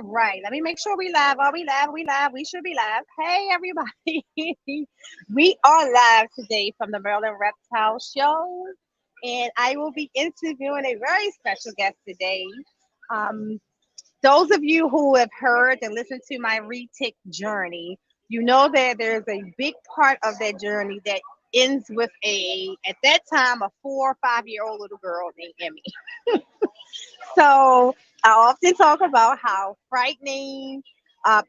right. Let me make sure we live. Are we live? We live. We should be live. Hey, everybody. We are live today from the Maryland Reptile Show. And I will be interviewing a very special guest today. Um, those of you who have heard and listened to my Retic journey, you know that there's a big part of that journey that ends with at that time, a 4 or 5 year old little girl named Emmy. So I often talk about how frightening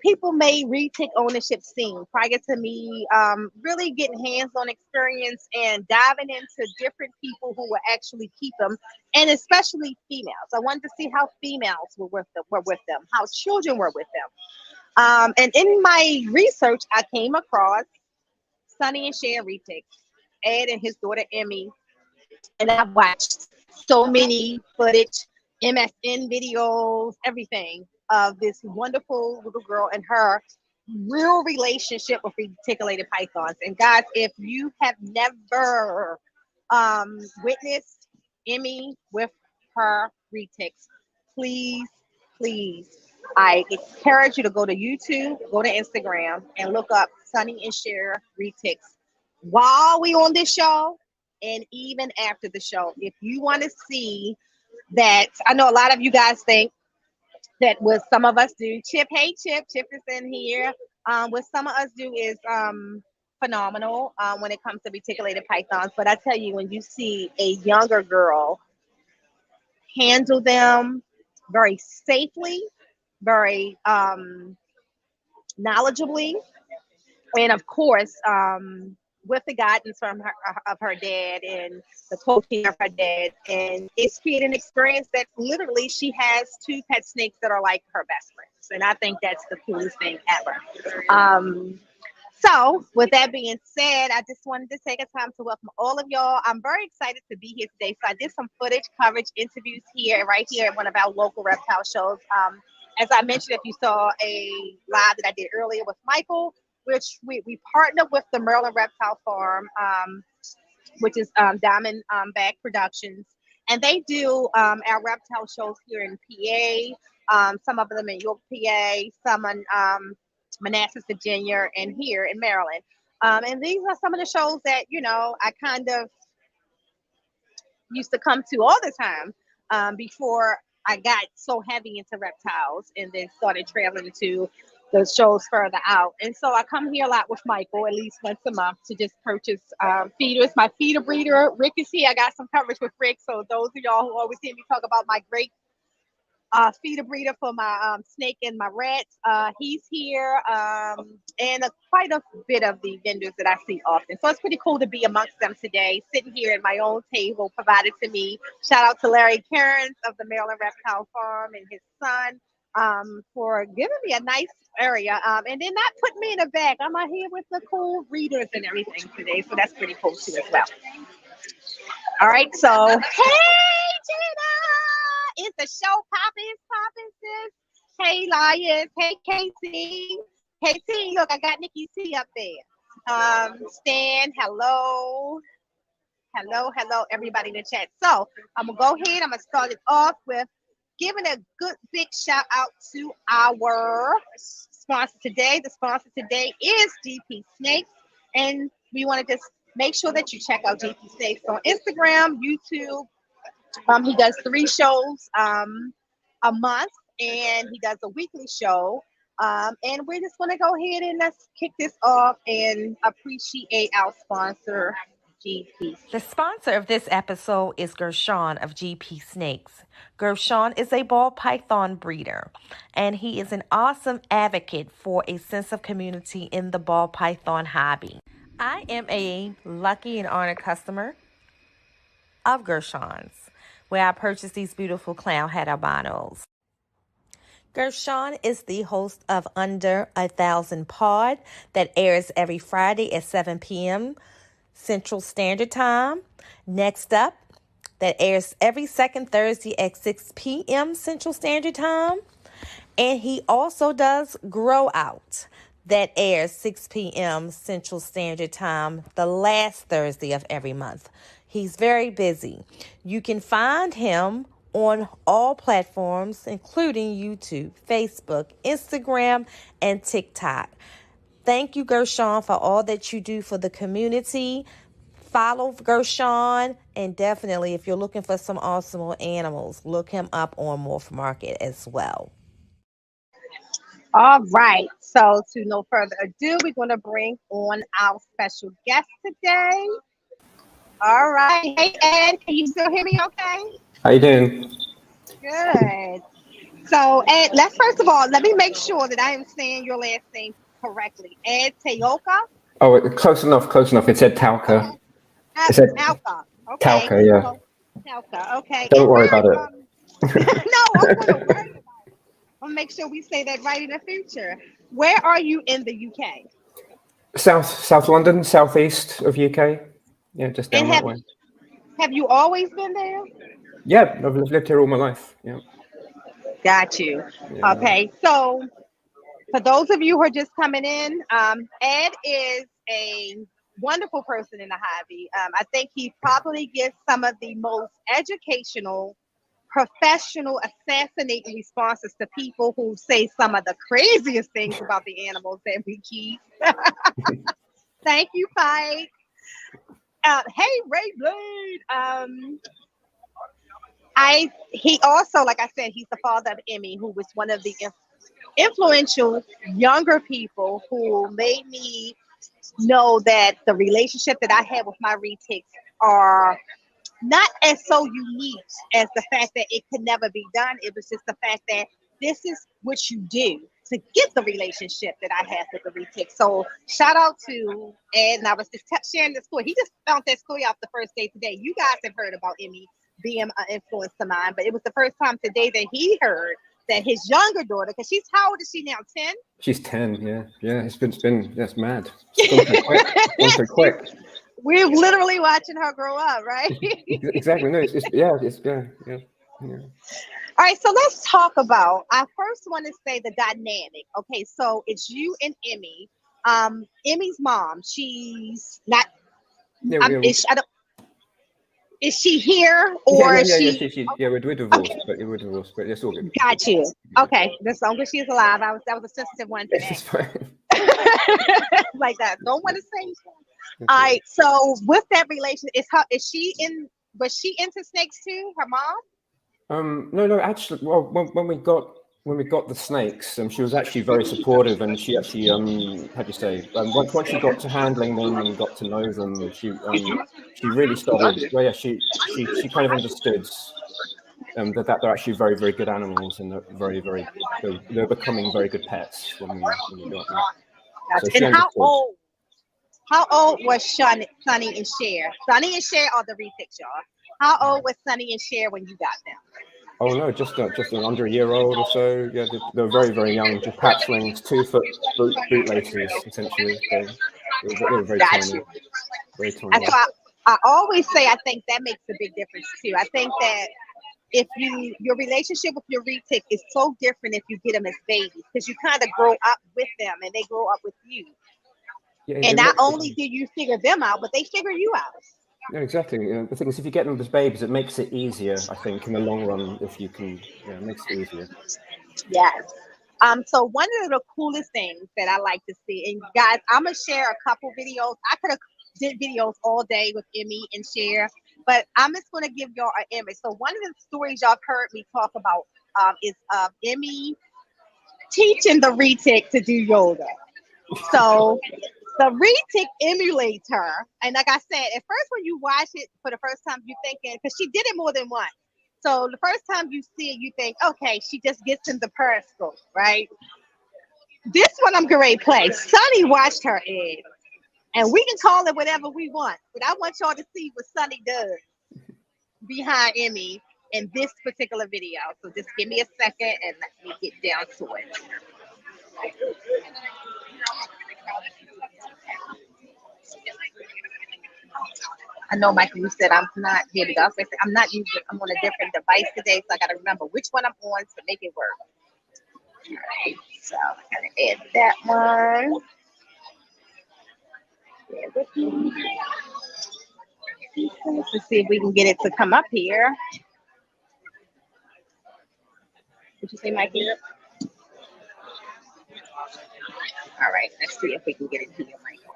people made retake ownership seem prior to me really getting hands-on experience and diving into different people who would actually keep them, and especially females. I wanted to see how females were with them, how children were with them. And in my research, I came across Sonny and Cher Retics, Ed and his daughter Emmy, and I've watched so many footage, MSN videos, everything of this wonderful little girl and her real relationship with reticulated pythons. And guys, if you have never witnessed Emmy with her retics, please, please, I encourage you to go to YouTube, go to Instagram, and look up Sonny and Cher retics while we on this show and even after the show. If you want to see that, I know a lot of you guys think that what some of us do, Chip, hey Chip is in here. What some of us do is phenomenal when it comes to reticulated pythons. But I tell you, when you see a younger girl handle them very safely, very knowledgeably, and of course, with the guidance from her dad and the coaching of her dad, and it's created an experience that literally she has two pet snakes that are like her best friends, and I think that's the coolest thing ever. So with that being said, I just wanted to take a time to welcome all of y'all. I'm very excited to be here today. So I did some footage coverage interviews right here at one of our local reptile shows. As I mentioned, if you saw a live that I did earlier with Michael, which we partnered with the Maryland Reptile Farm, which is Diamond Bag Productions. And they do our reptile shows here in PA, some of them in York, PA, some in Manassas, Virginia, and here in Maryland. And these are some of the shows that, I kind of used to come to all the time before I got so heavy into reptiles and then started traveling to the shows further out. And so I come here a lot with Michael, at least once a month, to just purchase feeders. My feeder breeder, Rick, is here. I got some coverage with Rick. So those of y'all who always hear me talk about my great feeder breeder for my snake and my rats, he's here, and quite a bit of the vendors that I see often. So it's pretty cool to be amongst them today, sitting here at my own table provided to me. Shout out to Larry Cairns of the Maryland Reptile Farm and his son for giving me a nice area, and then not putting me in a bag. I'm out here with the cool readers and everything today, so that's pretty cool too as well. All right, so hey Gina, is the show popping, sis? Hey Lions, hey Casey, look, I got Nikki C up there. Stan, hello, everybody in the chat. So I'm gonna go ahead. I'm gonna start it off with giving a good big shout out to our sponsor today. The sponsor today is GP Snakes, and we want to just make sure that you check out GP Snakes on Instagram, YouTube. He does 3 shows a month, and he does a weekly show. And we're just going to go ahead and let's kick this off and appreciate our sponsor, GP. The sponsor of this episode is Gershon of GP Snakes. Gershon is a ball python breeder, and he is an awesome advocate for a sense of community in the ball python hobby. I am a lucky and honored customer of Gershon's, where I purchased these beautiful clown head albinos. Gershon is the host of Under 1,000 Pod that airs every Friday at 7 p.m. Central Standard Time. Next up, that airs every second Thursday at 6 p.m. Central Standard Time. And he also does Grow Out that airs 6 p.m. Central Standard Time, the last Thursday of every month. He's very busy. You can find him on all platforms, including YouTube, Facebook, Instagram, and TikTok. Thank you, Gershon, for all that you do for the community. Follow Gershon, and definitely, if you're looking for some awesome animals, look him up on Morph Market as well. All right. So, to no further ado, we're going to bring on our special guest today. All right. Hey, Ed, can you still hear me okay? How you doing? Good. So, Ed, let me make sure that I am saying your last name correctly. Ed Taoka? Oh, close enough, close enough. It said Taoka. It said Taoka. Okay. Taoka, yeah. Taoka. Okay. Don't worry about it. No, I'm going to worry about it. I'll make sure we say that right in the future. Where are you in the UK? South London, southeast of UK. Yeah, just down that way. Have you always been there? Yeah, I've lived here all my life. Yeah. Got you. Yeah. Okay, so for those of you who are just coming in, Ed is a wonderful person in the hobby. I think he probably gives some of the most educational, professional, assassinating responses to people who say some of the craziest things about the animals that we keep. Thank you, Pike. Hey, Ray Blade. He also, like I said, he's the father of Emmy, who was one of the influential younger people who made me know that the relationship that I had with my retics are not as so unique as the fact that it could never be done. It was just the fact that this is what you do to get the relationship that I have with the retic. So shout out to Ed, and I was just sharing the story. He just found that story out the first day today. You guys have heard about Emmy being an influence of mine, but it was the first time today that he heard that his younger daughter, because how old is she now? 10? She's 10. Yeah. It's been that's mad. It's gone so quick. We're literally watching her grow up, right? Exactly. No, yeah. All right, so let's talk about. I first want to say the dynamic. Okay, so it's you and Emmy. Emmy's mom. She's not. Is she here or is she? We're divorced, okay. But we're divorced, but it's all good. Got you. Okay, as long as she's alive. That was a sensitive one today. It's fine. Like that. Don't want to say. All right. So with that relation, was she into snakes too? Her mom? No. Actually, well, when we got the snakes, she was actually very supportive, and she actually, how do you say, once she got to handling them and got to know them, she really started. Well, yeah, she kind of understood that they're actually very, very good animals, and they're becoming very good pets when we got them. So and how old was Sonny and Cher? Sonny and Cher are the Retics, y'all. How old was Sonny and Cher when you got them? Oh no, just under a year old or so. Yeah, they're very, very young, just hatchlings, 2-foot bootlaces, essentially. So they were very tiny. Very tiny. So I always say I think that makes a big difference too. I think that if your relationship with your retic is so different if you get them as babies, because you kind of grow up with them and they grow up with you. Yeah, and not only do you figure them out, but they figure you out. Yeah, exactly. The thing is, if you get them as babies, it makes it easier, I think, in the long run, if you can, it makes it easier. Yes. So one of the coolest things that I like to see, and guys, I'm going to share a couple videos. I could have did videos all day with Emmy and Cher, but I'm just going to give y'all an image. So one of the stories y'all heard me talk about is Emmy teaching the retic to do yoga. So the retic emulates her. And like I said, at first when you watch it for the first time, you're thinking, because she did it more than once. So the first time you see it, you think, okay, she just gets in the periscope, right? This one I'm going to play. Sonny watched her, Ed. And we can call it whatever we want. But I want y'all to see what Sonny does behind Emmy in this particular video. So just give me a second and let me get down to it. I know, Michael, you said I'm not here to go. I'm not using, I'm on a different device today, so I got to remember which one I'm on to make it work. All right, so I'm going to add that one. Bear with me. Let's see if we can get it to come up here. Did you say Mikey? All right, let's see if we can get it here, Michael.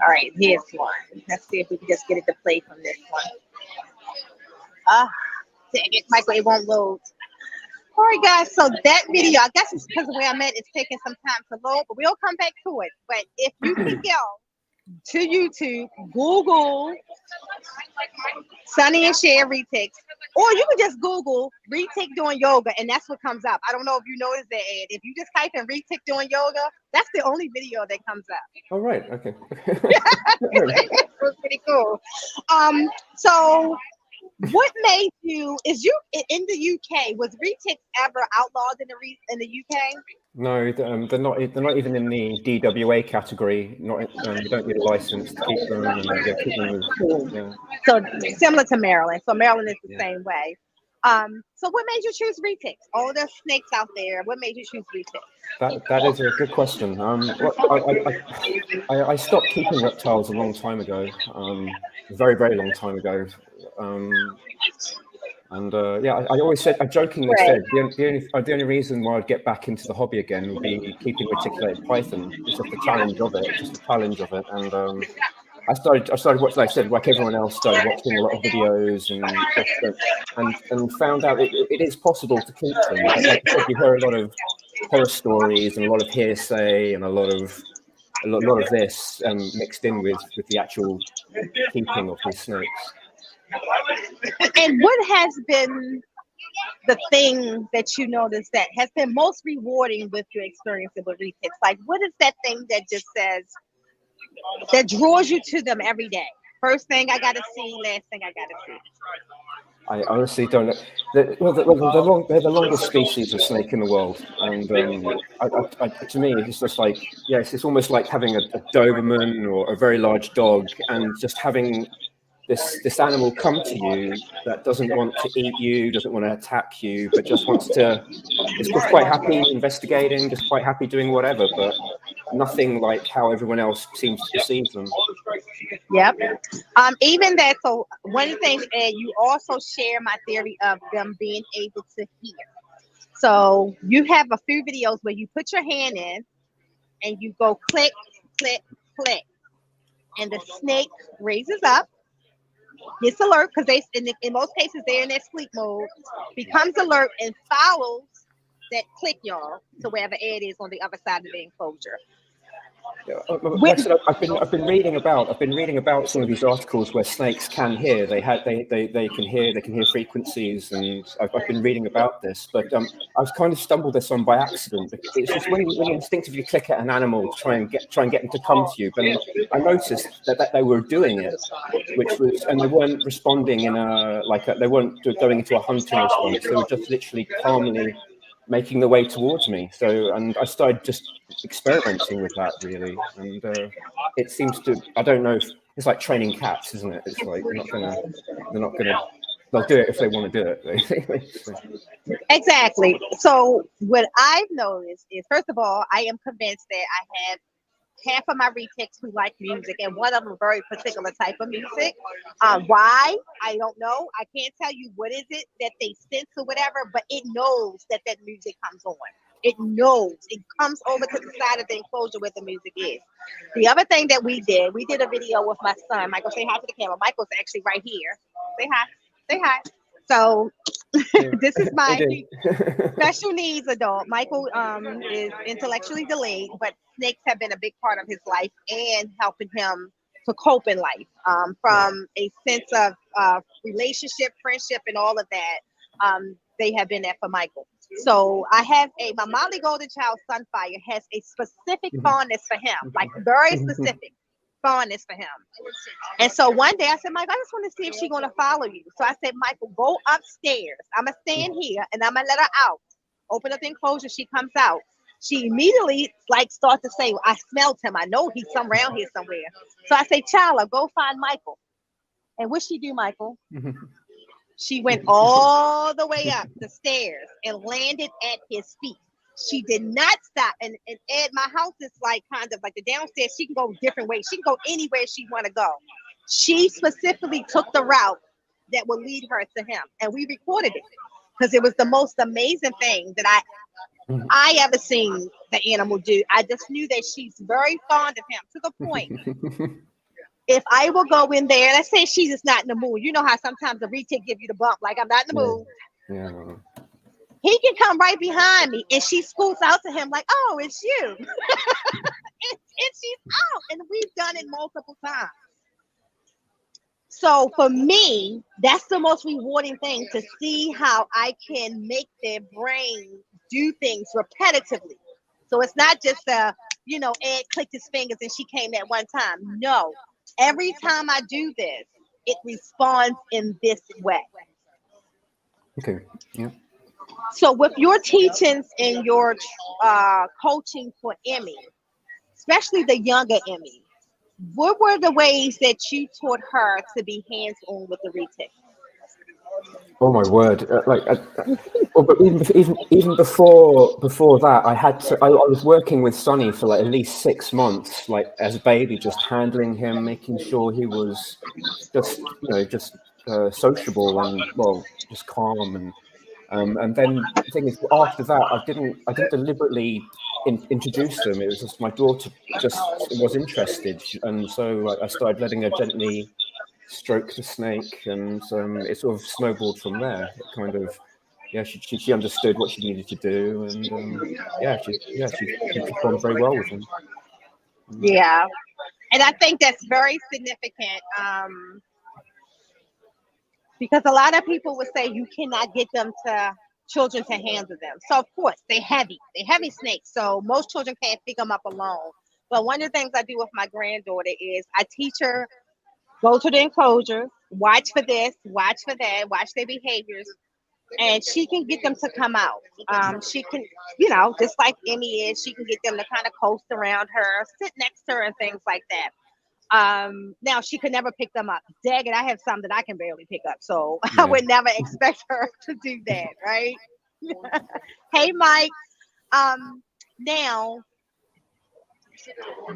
All right, here's one. Let's see if we can just get it to play from this one. Ah, dang it, Michael, it won't load. All right, guys, so that video, I guess it's because of where I'm at, it's taking some time to load, but we'll come back to it. But if you can go to YouTube, Google Sonny and Cher Retics, or you can just Google Retic doing yoga, and that's what comes up. I don't know if you noticed that, Ed. If you just type in Retic doing yoga, that's the only video that comes up. Oh, right. Okay. It was pretty cool. So what made you, is you in the UK, was Retics ever outlawed in the UK? No, they're not even in the DWA category. Not you don't need a license to keep them. And they keep them yeah. So similar to Maryland. So Maryland is the same way. So what made you choose Retics? All the snakes out there. What made you choose Retics? That is a good question. I stopped keeping reptiles a long time ago. Very, very long time ago. I always said, I jokingly said, the only reason why I'd get back into the hobby again would be keeping reticulated python. It's just the challenge of it, And I started watching, like I said, like everyone else, started watching a lot of videos and found out it is possible to keep them. Like I said, you hear a lot of horror stories and a lot of hearsay and a lot of this mixed in with the actual keeping of these snakes. And what has been the thing that you noticed that has been most rewarding with your experience with Retics? Like, what is that thing that just says, that draws you to them every day? First thing I got to see, last thing I got to see. I honestly don't know. They're the longest species of snake in the world, and to me, it's just like, yes, it's almost like having a Doberman or a very large dog, and just having this animal come to you that doesn't want to eat you, doesn't want to attack you, but just wants to, it's just quite happy investigating, just quite happy doing whatever, but nothing like how everyone else seems to perceive them. Yep. Even that, so one of the things, and you also share my theory of them being able to hear. So you have a few videos where you put your hand in and you go click, click, click, and the snake raises up, gets alert, because they in most cases they're in their sleep mode, becomes alert and follows that click, y'all, to wherever Ed is on the other side of the enclosure. Yeah, like I said, I've been reading about some of these articles where snakes can hear. They can hear frequencies, and I've been reading about this. But I've kind of stumbled this on by accident. It's just when you instinctively click at an animal to try and get them to come to you. But I noticed that they were doing it, and they weren't responding they weren't going into a hunting response. They were just literally calmly making the way towards me. And I started just experimenting with that, really. And it seems to, I don't know, it's like training cats, isn't it? It's like they'll do it if they want to do it, basically. Exactly. So what I've noticed is, first of all, I am convinced that I have half of my Retics who like music, and one of them a very particular type of music. Why? I don't know. I can't tell you what is it that they sense or whatever, but it knows that music comes on. It knows. It comes over to the side of the enclosure where the music is. The other thing that we did a video with my son. Michael, say hi to the camera. Michael's actually right here. Say hi. Say hi. So this is my special needs adult. Michael is intellectually delayed, but snakes have been a big part of his life and helping him to cope in life, from a sense of relationship, friendship, and all of that. They have been there for Michael. So I have my Molly Golden Child Sunfire has a specific fondness for him, like very specific fondness for him. And so one day I said, Mike, I just want to see if she's going to follow you. So I said, Michael, go upstairs. I'm going to stand here and I'm going to let her out. Open up the enclosure. She comes out. She immediately starts to say, I smelled him. I know he's around here somewhere. So I say, Chala, go find Michael. And what she do, Michael? She went all the way up the stairs and landed at his feet. She did not stop. And Ed, my house is kind of like the downstairs. She can go different ways. She can go anywhere she want to go. she specifically took the route that would lead her to him, and we recorded it because it was the most amazing thing that I ever seen the animal do. I just knew that she's very fond of him to the point. If I will go in there, let's say she's just not in the mood. You know how sometimes the retic give you the bump, like I'm not in the mood. Yeah. He can come right behind me, and she scoots out to him like, "Oh, it's you," and she's out. And we've done it multiple times. So for me, that's the most rewarding thing, to see how I can make their brain do things repetitively. So it's not just Ed clicked his fingers and she came at one time. No, every time I do this, it responds in this way. Okay. Yeah. So with your teachings and your coaching for Emmy, especially the younger Emmy, what were the ways that you taught her to be hands-on with the retic? Oh my word! But even before that, I was working with Sonny for like at least 6 months, like as a baby, just handling him, making sure he was just sociable and just calm and then the thing is, after that, I didn't deliberately introduce them. It was just my daughter just was interested, and so I started letting her gently stroke the snake, and it sort of snowballed from there. It kind of, she understood what she needed to do, and she performed very well with him. Yeah, and I think that's very significant. Because a lot of people would say you cannot get children to handle them. So of course they're heavy snakes. So most children can't pick them up alone. But one of the things I do with my granddaughter is I teach her, go to the enclosure, watch for this, watch for that, watch their behaviors, and she can get them to come out. She can, just like Emmy is, she can get them to kind of coast around her, sit next to her and things like that. Now she could never pick them up. Dang it, I have some that I can barely pick up, so I would never expect her to do that, right? Hey, Mike. Now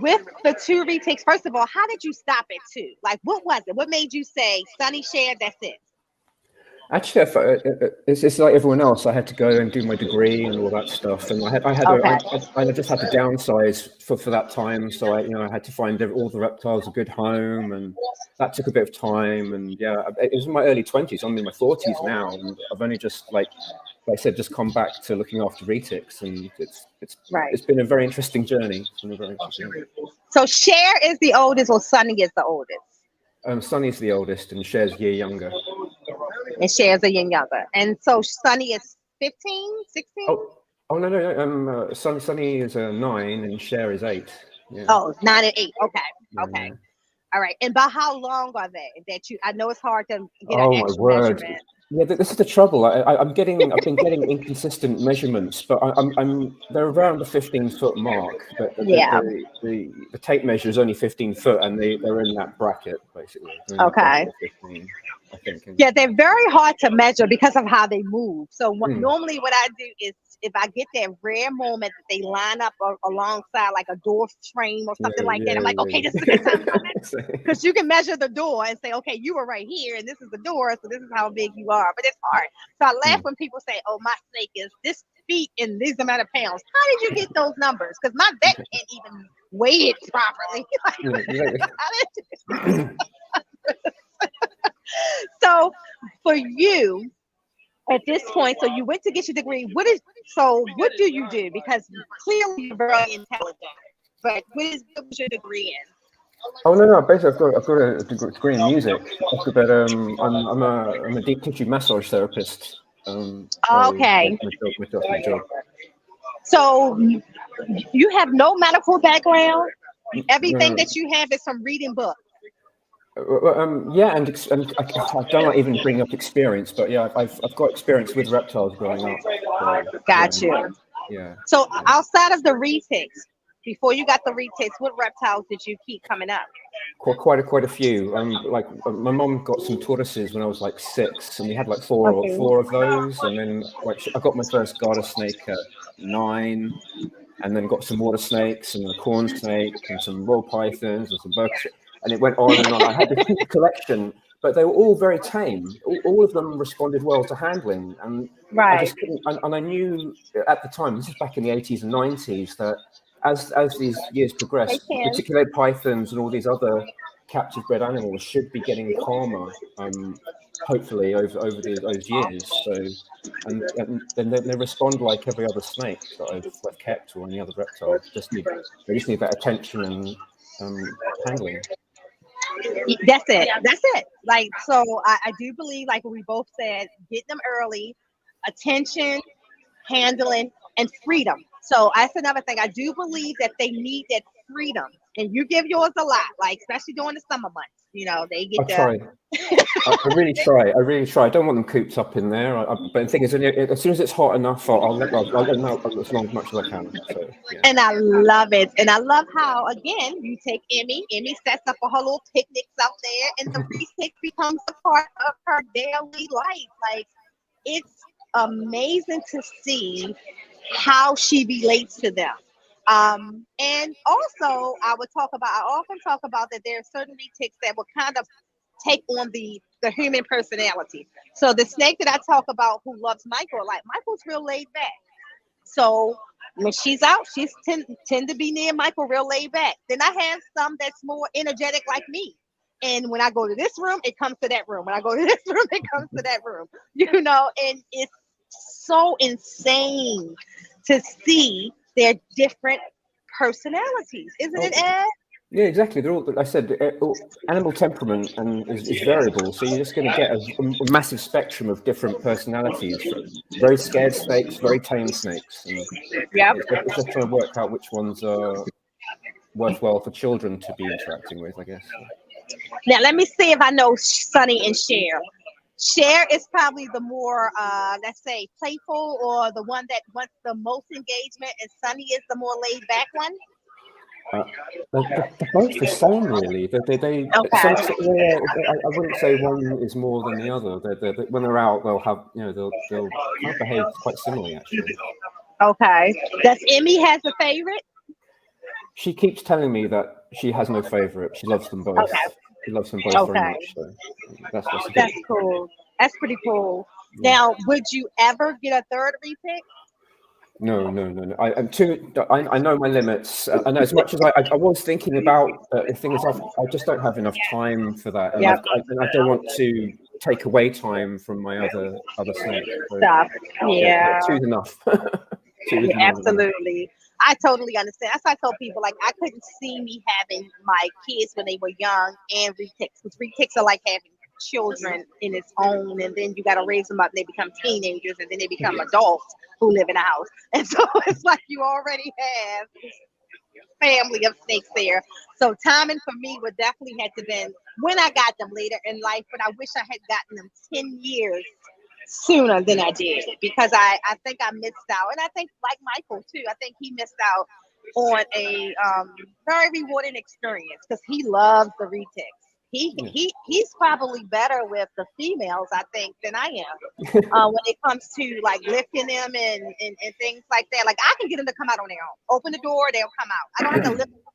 with the 2 retakes, first of all, how did you stop at 2? Like, what was it? What made you say, Sonny, Cher, that's it? Actually, it's like everyone else. I had to go and do my degree and all that stuff, and I just had to downsize for that time. So I had to find all the reptiles a good home, and that took a bit of time. And it was in my early 20s. I'm in my 40s now, and I've only just like I said, just come back to looking after retics, and it's been a very interesting journey. So Cher is the oldest, or Sonny is the oldest? Sonny's the oldest, and Cher's a year younger. And Cher's a year younger. And so Sonny is 15, 16? Oh no. Sonny is 9 and Cher is 8. Yeah. Oh, 9 and 8. Okay. Yeah. Okay. All right. And by how long are they? I know it's hard to get an actual measurement. Yeah, this is the trouble. I've been getting inconsistent measurements, but they're around the 15-foot mark. But the tape measure is only 15 foot, and they're in that bracket basically. Okay. 15, I think. Yeah, they're very hard to measure because of how they move. So normally what I do is, if I get that rare moment that they line up alongside like a door frame or something like that, I'm like, okay, this is a good time to measure. Because you can measure the door and say, okay, you were right here, and this is the door, so this is how big you are. But it's hard. So I laugh when people say, oh, my snake is this feet and this amount of pounds. How did you get those numbers? Because my vet can't even weigh it properly. So for you, at this point, so you went to get your degree. What do you do? Because clearly you're very intelligent. But what was your degree in? Oh no! Basically, I've got a degree in music. I'm a deep tissue massage therapist. Okay. My job. So you have no medical background. Everything that you have is from reading books. And I don't even bring up experience, but I've got experience with reptiles growing up. Got you. Yeah. So outside of the retics, before you got the retics, what reptiles did you keep coming up? Quite a few. My mom got some tortoises when I was like 6, and we had like four of those, and then I got my first garter snake at 9. And then got some water snakes and a corn snake and some ball pythons and some bugs. and it went on and on. I had this huge collection, but they were all very tame. All of them responded well to handling, and I just couldn't. And I knew at the time, this is back in the 80s and 90s, that as these years progressed, particularly pythons and all these other captive bred animals should be getting calmer, hopefully over those years. So, and then they respond like every other snake that I've kept or any other reptile. They just need that attention and handling. That's it. Like, so I do believe, like we both said, get them early, attention, handling, and freedom. So that's another thing. I do believe that they need that freedom, and you give yours a lot, like especially during the summer months. You know, they get. I really try. I don't want them cooped up in there. But the thing is, as soon as it's hot enough, I'll let them out as much as I can. So, yeah. And I love it. And I love how, again, you take Emmy. Emmy sets up her little picnics out there, and the retic becomes a part of her daily life. Like, it's amazing to see how she relates to them. And also, I often talk about that there are certain retics that will kind of take on the human personality. So the snake that I talk about who loves Michael, like Michael's real laid back. So when she's out, she's tend to be near Michael, real laid back. Then I have some that's more energetic like me. And when I go to this room, it comes to that room. When I go to this room, it comes to that room. You know, and it's so insane to see their different personalities, isn't it, Ed? Yeah, exactly. They're all, like I said, animal temperament is variable, so you're just going to get a massive spectrum of different personalities. Very scared snakes, very tame snakes. It's just trying to work out which ones are worthwhile for children to be interacting with, I guess. Now, let me see if I know Sonny and Cher. Cher is probably the more, let's say, playful, or the one that wants the most engagement, and Sonny is the more laid back one. They're both the same, really. They I wouldn't say one is more than the other. When they're out, they'll kind of behave quite similarly, actually. Okay. Does Emmy has a favorite? She keeps telling me that she has no favorite. She loves them both. Okay. She loves them both very much. So that's cool. That's pretty cool. Yeah. Now, would you ever get a third repick? No. I know my limits. I know as much as I was thinking about the thing is I just don't have enough time for that, and I don't want to take away time from my other snakes. So, stuff. Yeah. Two's enough. Absolutely. I totally understand. That's why I tell people, like, I couldn't see me having my kids when they were young and retics, because retics are like having children in its own, and then you got to raise them up, and they become teenagers, and then they become adults who live in a house. And so it's like you already have this family of snakes there. So timing for me would definitely have to been when I got them later in life, but I wish I had gotten them 10 years sooner than I did, because I think I missed out. And I think, like Michael too, I think he missed out on a very rewarding experience, because he loves the retics. He's probably better with the females, I think, than I am when it comes to like lifting them and things like that. Like, I can get them to come out on their own. Open the door, they'll come out. I don't have to lift them out.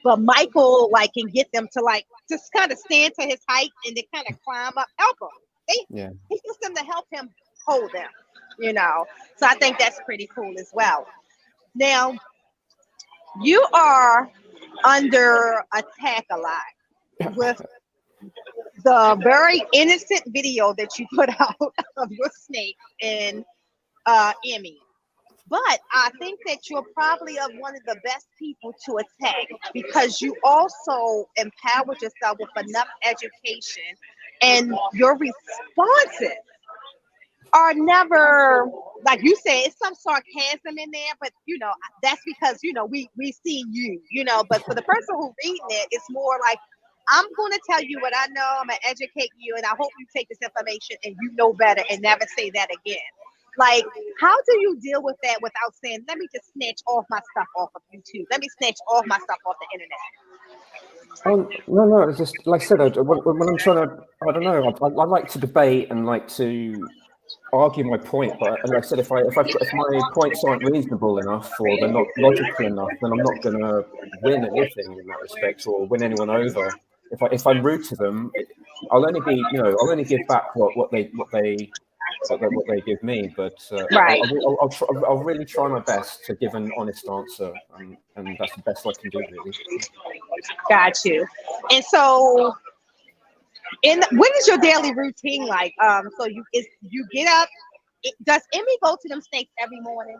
But Michael can get them to just kind of stand to his height and then kind of climb up, help them. He gets them to help him hold them, So I think that's pretty cool as well. Now, you are under attack a lot with the very innocent video that you put out of your snake and Emmy. But I think that you're probably one of the best people to attack, because you also empowered yourself with enough education, and your responses are never, like you said, it's some sarcasm in there, but that's because we see you, but for the person who's reading it, it's more like, I'm going to tell you what I know, I'm going to educate you, and I hope you take this information and you know better and never say that again. Like, how do you deal with that without saying, let me just snatch all my stuff off of YouTube, let me snatch all my stuff off the internet? No, it's just like I said, when I'm trying to, I don't know, I like to debate and like to argue my point, but like I said, if my points aren't reasonable enough or they're not logical enough, then I'm not going to win anything in that respect or win anyone over. if I'm rude to them, I'll only be, I'll only give back what they give me. But Right. I'll really try my best to give an honest answer, and that's the best I can do, really. Got you. And so, what is your daily routine like? So you get up. Does Emmy go to them snakes every morning?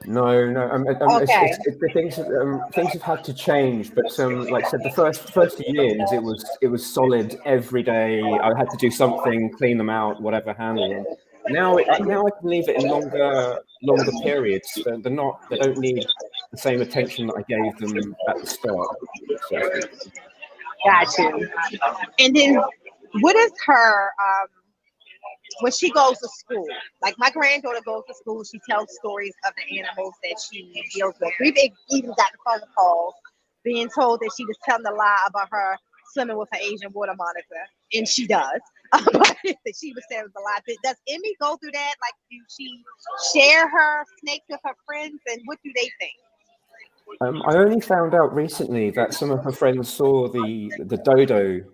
No. Okay. Things have had to change, but like I said, the first years it was solid every day. I had to do something, clean them out, whatever, handle them. Now I can leave it in longer periods. They don't need the same attention that I gave them at the start, so to speak. Got you. And then, what is her when she goes to school? Like my granddaughter goes to school, she tells stories of the animals that she deals with. We've even got phone calls being told that she was telling a lie about her swimming with an Asian water monitor, and she does. But she was saying a lie. Does Emmy go through that? Like, do she share her snakes with her friends, and what do they think? I only found out recently that some of her friends saw the dodo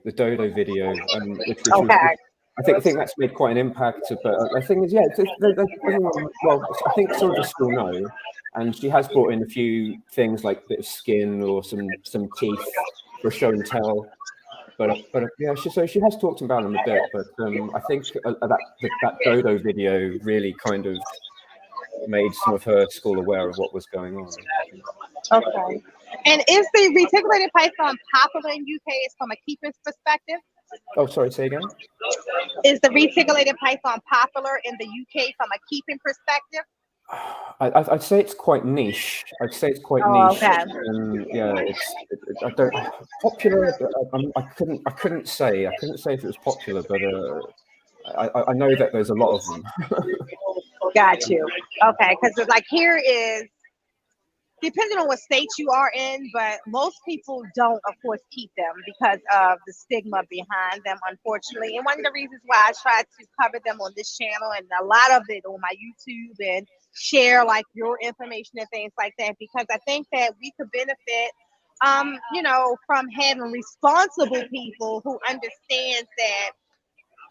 video, which was, I think that's made quite an impact. But the thing is, yeah, everyone. Well, I think some of the school know, and she has brought in a few things like a bit of skin or some teeth for show and tell. But yeah, she has talked about them a bit. But I think that dodo video really kind of made some of her school aware of what was going on. Okay. And is the reticulated python popular in UK from a keeper's perspective? Oh, sorry, say again? Is the reticulated python popular in the UK from a keeping perspective? I'd say it's quite niche. Okay. Yeah, I don't popular. I couldn't say if it was popular, but I know that there's a lot of them. Got you. Okay, because like here is, depending on what state you are in, but most people don't, of course, keep them because of the stigma behind them, unfortunately. And one of the reasons why I try to cover them on this channel and a lot of it on my YouTube and share like your information and things like that, because I think that we could benefit, from having responsible people who understands that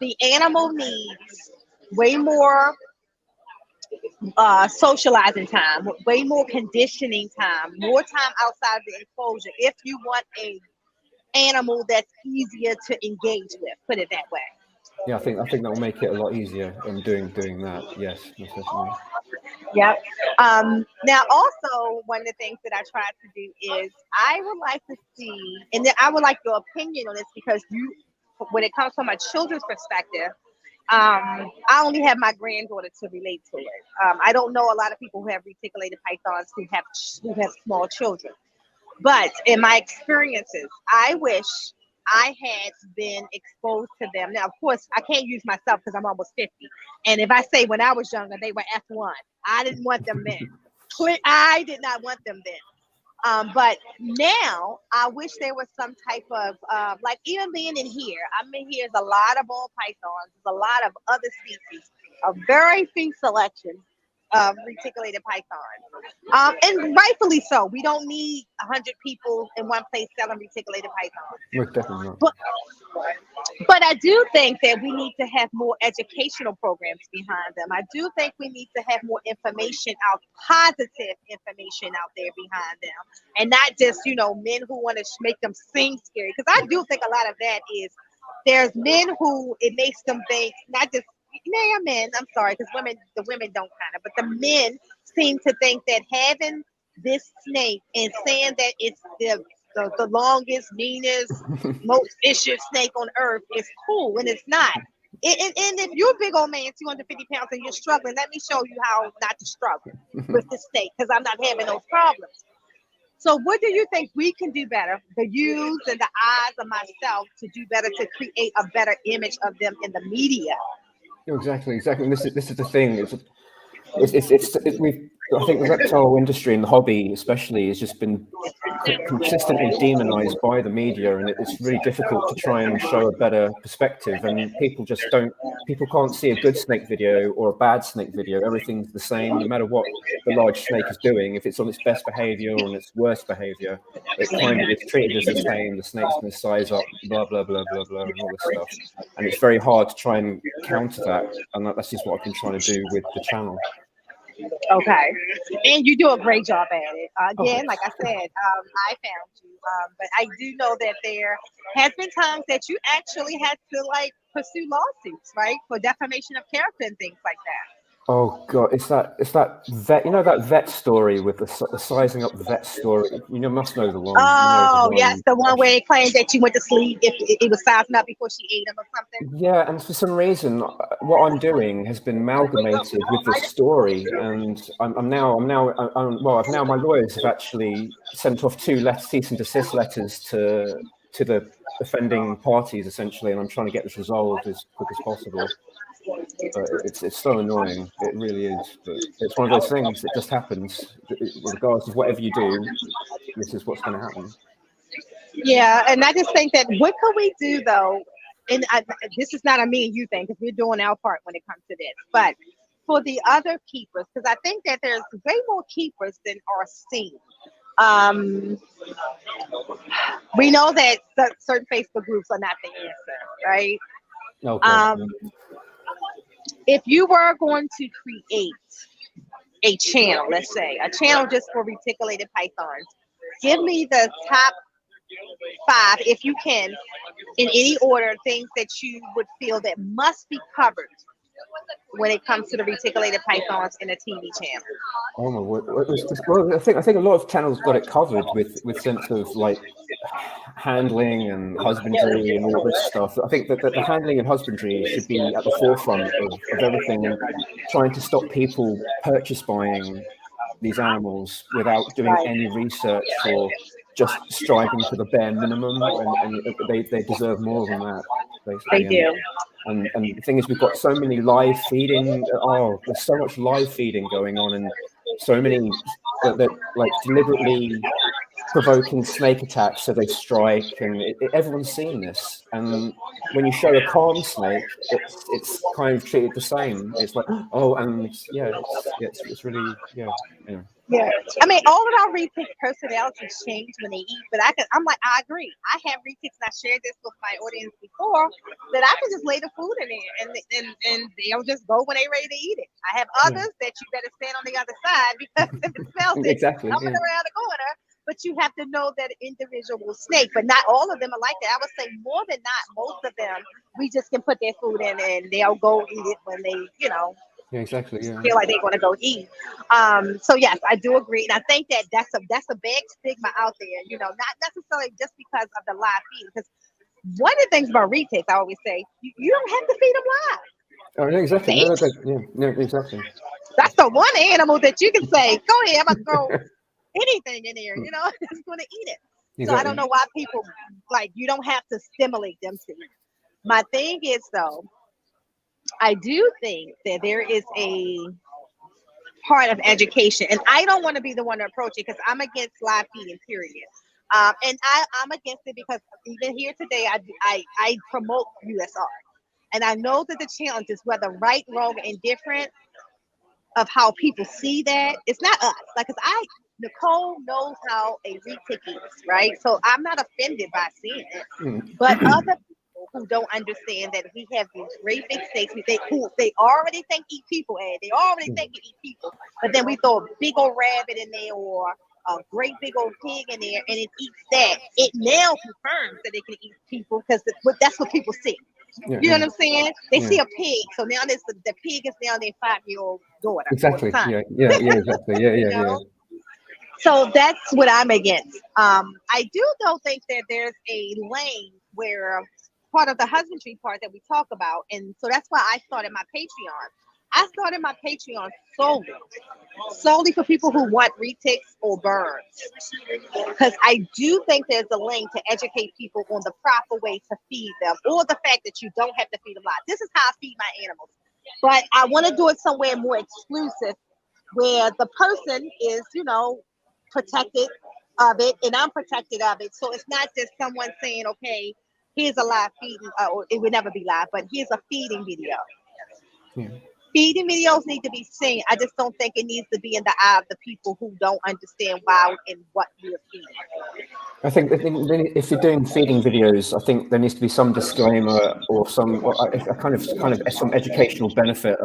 the animal needs way more socializing time, way more conditioning time, more time outside the enclosure if you want a animal that's easier to engage with, put it that way. Yeah, I think that will make it a lot easier doing that. Yes, definitely. Yep. Now also one of the things that I try to do is I would like to see, and then I would like your opinion on this, because when it comes from a children's perspective, I only have my granddaughter to relate to it. I don't know a lot of people who have reticulated pythons who have small children. But in my experiences, I wish I had been exposed to them. Now, of course, I can't use myself because I'm almost 50. And if I say when I was younger, they were F1. I didn't want them then. I did not want them then. But now I wish there was some type of, like even being in here, here's a lot of ball pythons, there's a lot of other species, a very few selection of reticulated pythons. And rightfully so. We don't need 100 people in one place selling reticulated pythons. Most definitely not. But I do think that we need to have more educational programs behind them. I do think we need to have more information out, positive information out there behind them. And not just, men who want to make them seem scary. Because I do think a lot of that is, there's men who it makes them think, not just, men, I'm sorry, because the women don't kind of, but the men seem to think that having this snake and saying that it's the longest, meanest, most vicious snake on earth is cool, and it's not. And if you're a big old man, 250 pounds, and you're struggling, let me show you how not to struggle with this snake, because I'm not having those problems. So what do you think we can do better, the yous and the eyes of myself, to do better to create a better image of them in the media? Exactly. This is the thing. I think the reptile industry and the hobby especially has just been consistently demonized by the media, and it's really difficult to try and show a better perspective, and people can't see a good snake video or a bad snake video. Everything's the same, no matter what the large snake is doing. If it's on its best behavior or on its worst behavior, it kind of is treated as the same. The snake's going to size up, blah blah blah blah blah, and all this stuff, and it's very hard to try and counter that, and that's just what I've been trying to do with the channel. Okay, and you do a great job at it. Again, like I said, I found you, but I do know that there has been times that you actually had to like pursue lawsuits, right, for defamation of character and things like that. Oh God, it's that vet, that vet story with the sizing up vet story. You must know the one. Oh, yes, the one where it claimed that you went to sleep if it was sizing up before she ate him or something. Yeah, and for some reason, what I'm doing has been amalgamated with this story, and now my lawyers have actually sent off 2 cease and desist letters to the offending parties essentially, and I'm trying to get this resolved as quick as possible. But it's so annoying. It really is. But it's one of those things that just happens. Regardless of whatever you do, this is what's going to happen. Yeah, and I just think that what could we do though? And this is not a me and you thing, because we're doing our part when it comes to this. But for the other keepers, because I think that there's way more keepers than are seen. We know that certain Facebook groups are not the answer, right? Okay. If you were going to create a channel, let's say a channel just for reticulated pythons, give me the top 5, if you can, in any order, things that you would feel that must be covered when it comes to the reticulated pythons in a TV channel. Oh my word! Well, I think a lot of channels got it covered with sense of like handling and husbandry and all this stuff. I think that the handling and husbandry should be at the forefront of everything, trying to stop people purchase buying these animals without doing any research or just striving for the bare minimum, and they deserve more than that. Basically. They do. And the thing is, we've got so many live feeding. Oh, there's so much live feeding going on, and so many that like deliberately provoking snake attacks so they strike, and everyone's seen this. And when you show a calm snake, it's kind of treated the same. It's like, oh, and it's really Yeah, I mean, all of our Retic personalities change when they eat, but I agree. I have Retics, and I shared this with my audience before, that I can just lay the food in there, and they'll just go when they're ready to eat it. I have others that you better stand on the other side, because if it smells exactly, coming around the corner. But you have to know that individual snake, but not all of them are like that. I would say more than not, most of them, we just can put their food in and they'll go eat it when they, Yeah, exactly. Yeah. feel like they want to go eat. So yes, I do agree, and I think that that's a big stigma out there. Not necessarily just because of the live feed. Because one of the things about Retics, I always say, you don't have to feed them live. Oh, yeah, exactly. Yeah, exactly. That's the one animal that you can say, "Go ahead, I'm gonna throw anything in there." It's gonna eat it. Exactly. So I don't know why people you don't have to stimulate them to eat. My thing is though, I do think that there is a part of education, and I don't want to be the one to approach it because I'm against live feeding, period. And I'm against it because even here today, I promote USR, and I know that the challenge is whether right, wrong, indifferent of how people see that. It's not us, Nicole knows how a retic is, right? So I'm not offended by seeing it, but other people who don't understand that we have these great big steaks, they already think eat people, and they already think you eat people, but then we throw a big old rabbit in there or a great big old pig in there, and it eats that. It now confirms that it can eat people because that's what people see. You know what I'm saying? They see a pig, so now the pig is now their 5-year-old daughter. Exactly. Yeah, exactly. Yeah. So that's what I'm against. I do though think that there's a lane where part of the husbandry part that we talk about, and so that's why I started my Patreon. I started my Patreon solely for people who want retics or birds, because I do think there's a lane to educate people on the proper way to feed them, or the fact that you don't have to feed them live. This is how I feed my animals, but I want to do it somewhere more exclusive where the person is, protected of it, and I'm protected of it. So it's not just someone saying, okay, here's a live feeding, or it would never be live, but here's a feeding video. Yeah. Feeding videos need to be seen. I just don't think it needs to be in the eye of the people who don't understand why and what we're feeding. I think if you're doing feeding videos, I think there needs to be some disclaimer or a kind of some educational benefit.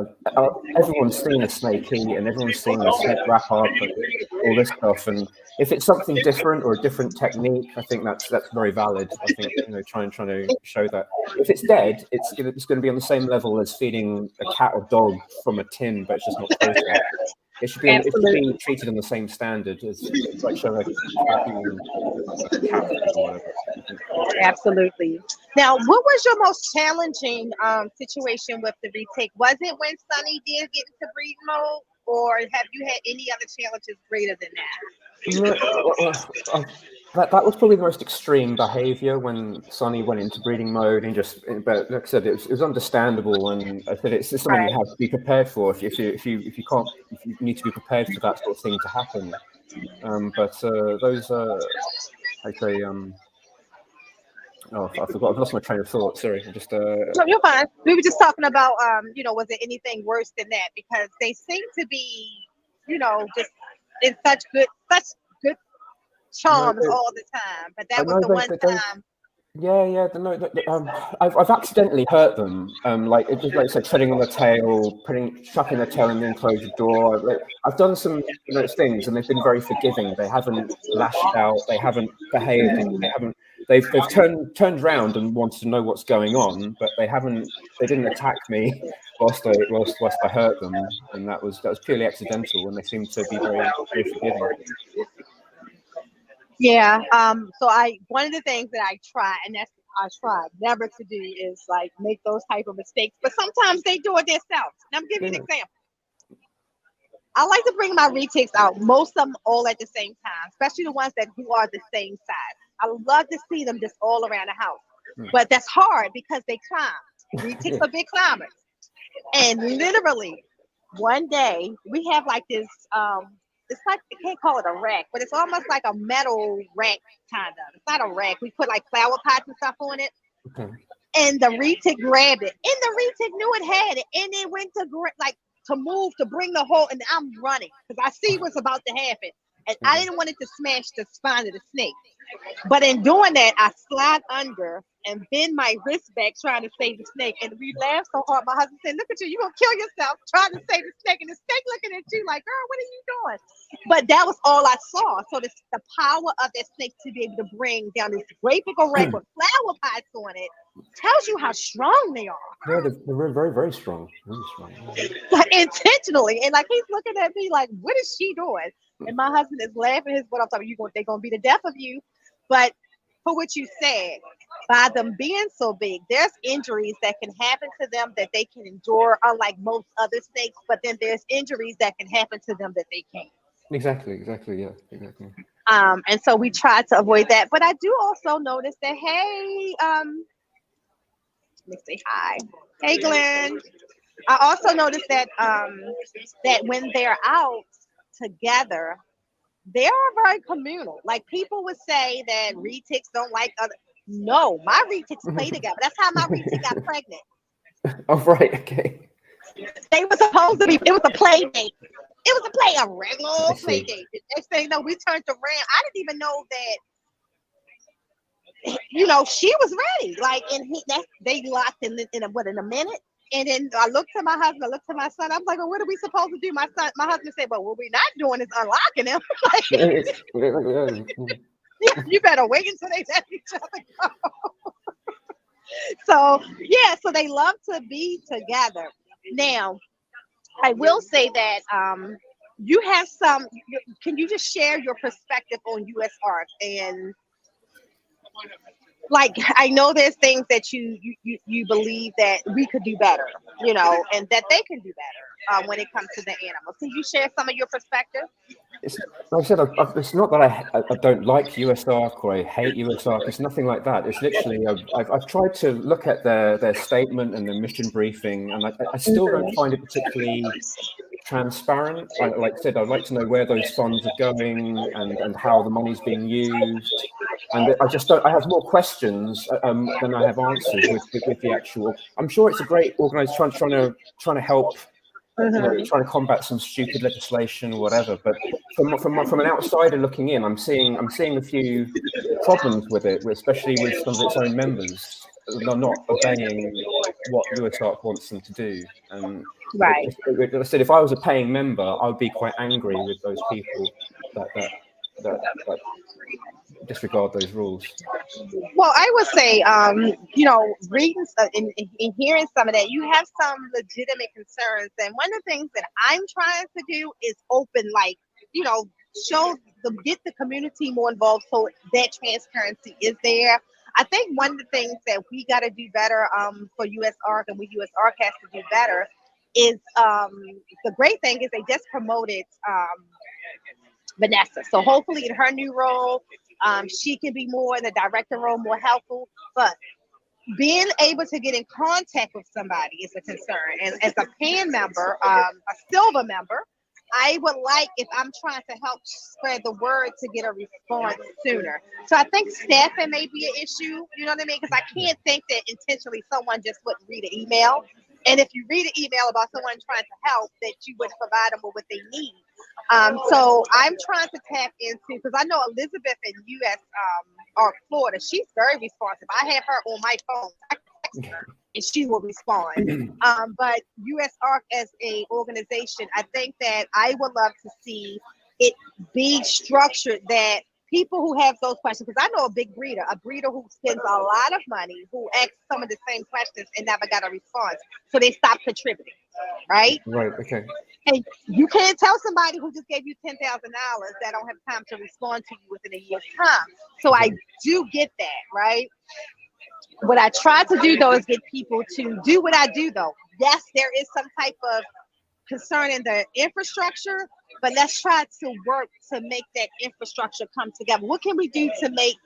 Everyone's seen a snake eat, and everyone's seen a snake wrap up, and all this stuff. And if it's something different or a different technique, I think that's very valid. I think trying to show that if it's dead, it's going to be on the same level as feeding a cat or dog from a tin, but it's just not processed. It should be treated on the same standard as like showing a cat or whatever. Absolutely. Now, what was your most challenging situation with the retake? Was it when Sonny did get into breeding mode, or have you had any other challenges greater than that? That was probably the most extreme behavior when Sonny went into breeding mode, and but like I said, it was understandable, and I said it's something you have to be prepared for. If you need to be prepared for that sort of thing to happen. But those I say I forgot. I've lost my train of thought. Sorry. I just No, you're fine. We were just talking about was there anything worse than that? Because they seem to be, just in such good charms all the time. But that was the one time. Yeah. I've accidentally hurt them. Like I said, treading on the tail, chucking their tail in the enclosure door. I've done some things, and they've been very forgiving. They haven't lashed out. They haven't behaved. They've turned around and wanted to know what's going on, but they didn't attack me whilst I hurt them, and that was purely accidental. And they seem to be very, very forgiving. Yeah. So one of the things that I try never to do is like make those type of mistakes. But sometimes they do it themselves. And I'm giving you an example. I like to bring my retics out, most of them all at the same time, especially the ones who are the same size. I love to see them just all around the house. But that's hard because they climb. Retics are big climbers. And literally one day we have like this it's like, I can't call it a rack, but it's almost like a metal rack, kind of. It's not a rack. We put like flower pots and stuff on it. Okay. And the retic grabbed it. And the retic knew it had it. And it went to move, to bring the whole, and I'm running because I see what's about to happen. And I didn't want it to smash the spine of the snake. But in doing that, I slide under and bend my wrist back trying to save the snake. And we laughed so hard. My husband said, look at you're going to kill yourself trying to save the snake. And the snake looking at you like, girl, what are you doing? But that was all I saw. So the power of that snake to be able to bring down this great big old rack with flower pots on it tells you how strong they are. Yeah, they're very, very strong. Really strong. Like intentionally. And like he's looking at me like, what is she doing? And my husband is laughing his butt off. They're going to be the death of you. But for what you said, by them being so big, there's injuries that can happen to them that they can endure, unlike most other snakes. But then there's injuries that can happen to them that they can't. Exactly. Yeah, exactly. And so we try to avoid that. But I do also notice that, hey, let me say hi. Hey, Glenn. I also noticed that that when they're out together, they are very communal. Like people would say that retics don't like other. No, my retics play together. That's how my retic got pregnant. Oh, right. Okay. They were supposed to be. It was a play date. It was a regular play date. The next thing you know, we turned around. I didn't even know that. She was ready. Like, and they locked in a minute. And then I looked to my husband, I looked to my son. I was like, well, what are we supposed to do? My husband said, well, what we're not doing is unlocking them. You better wait until they let each other go. So they love to be together. Now, I will say that you have can you just share your perspective on U.S. art? And like, I know there's things that you believe that we could do better, and that they can do better when it comes to the animals. Can you share some of your perspective? Like I said, it's not that I don't like US Arc or I hate US Arc. It's nothing like that. It's literally I've tried to look at their statement and their mission briefing, and I still don't find it particularly transparent. Like I said, I'd like to know where those funds are going and how the money's being used. And I just don't. I have more questions than I have answers with the actual. I'm sure it's a great organisation trying to help. You know, trying to combat some stupid legislation or whatever. But from an outsider looking in, I'm seeing a few problems with it, especially with some of its own members. They're not obeying what USARC wants them to do. And Right. like I said, if I was a paying member, I would be quite angry with those people that disregard those rules. Well, I would say, reading and hearing some of that, you have some legitimate concerns. And one of the things that I'm trying to do is open, get the community more involved so that transparency is there. I think one of the things that we got to do better for USARC and USARC has to do better is the great thing is they just promoted Vanessa. So hopefully in her new role, she can be more in the director role, more helpful. But being able to get in contact with somebody is a concern. And as a paying member, a silver member, I would like, if I'm trying to help spread the word, to get a response sooner. So I think staffing may be an issue, you know what I mean? Because I can't think that intentionally someone just wouldn't read an email. And if you read an email about someone trying to help, that you would provide them with what they need. So I'm trying to tap into, because I know Elizabeth in or Florida, she's very responsive. I have her on my phone. I can text her and she will respond. But USARC as a organization, I think that I would love to see it be structured that people who have those questions, because I know a breeder who spends a lot of money, who asks some of the same questions and never got a response. So they stopped contributing, right? Right, okay. And you can't tell somebody who just gave you $10,000 that don't have time to respond to you within a year's time. So I do get that, right? What I try to do, though, is get people to do what I do, though. Yes, there is some type of concern in the infrastructure, but let's try to work to make that infrastructure come together. What can we do to make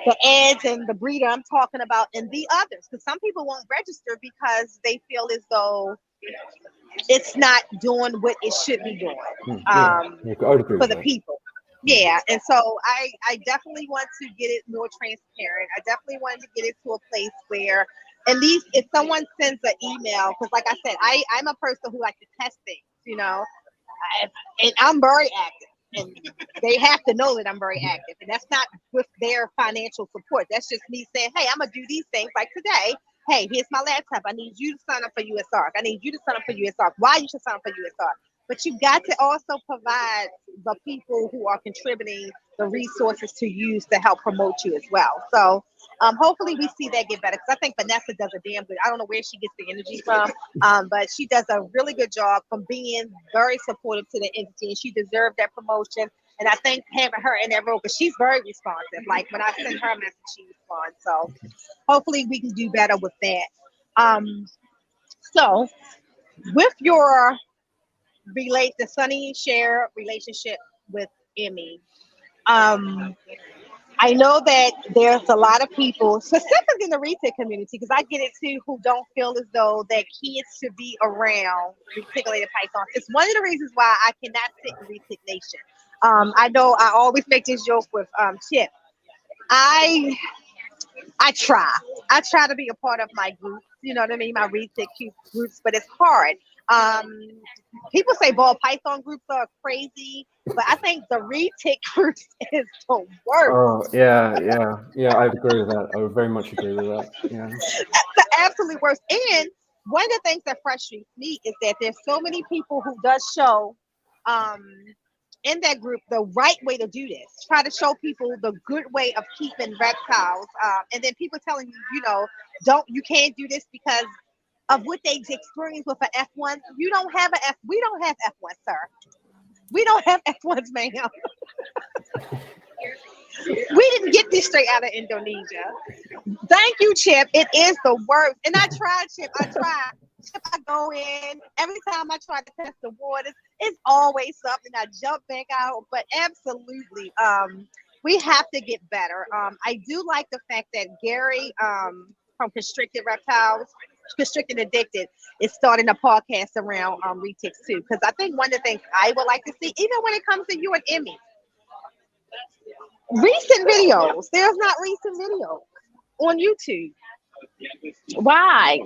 the Eds and the breeder I'm talking about and the others? Because some people won't register because they feel as though it's not doing what it should be doing for the people. Yeah, and so I definitely want to get it more transparent. I definitely wanted to get it to a place where at least if someone sends an email, because like I said, I'm a person who likes to test things, and I'm very active. And they have to know that I'm very active. And that's not with their financial support. That's just me saying, hey, I'm going to do these things like today. Hey, here's my laptop. I need you to sign up for USARC. I need you to sign up for USARC. Why you should sign up for USARC? But you got to also provide the people who are contributing the resources to use to help promote you as well. So hopefully we see that get better, because I think Vanessa does a damn good. I don't know where she gets the energy from, but she does a really good job from being very supportive to the entity, and she deserved that promotion. And I think having her in that role, because she's very responsive. Like when I send her a message, she responds. So hopefully we can do better with that. So with your the Sonny and Cher relationship with Emmy, I know that there's a lot of people, specifically in the Retic community, because I get it too, who don't feel as though that kids should be around reticulated pythons. It's one of the reasons why I cannot sit in Retic Nation. I know I always make this joke with Chip. I try to be a part of my group, you know what I mean, my Retic groups, but it's hard. People say ball python groups are crazy, but I think the Retic groups is the worst. Oh yeah, I agree with that. I would very much agree with that. Yeah, That's the absolute worst. And one of the things that frustrates me is that there's so many people who does show in that group the right way to do this. Try to show people the good way of keeping reptiles, and then people telling you can't do this because of what they experienced with an F1. You don't have an F. We don't have F1, sir. We don't have F1s, ma'am. We didn't get this straight out of Indonesia. Thank you, Chip. It is the worst. And I tried, Chip. Chip, I go in. Every time I try to test the waters, it's always something. I jump back out. But absolutely, we have to get better. I do like the fact that Gary from Constricted Reptiles, Restricted Addicted is starting a podcast around Retics too. Because I think one of the things I would like to see, even when it comes to you and Emmy, recent videos. There's not recent videos on YouTube. Why?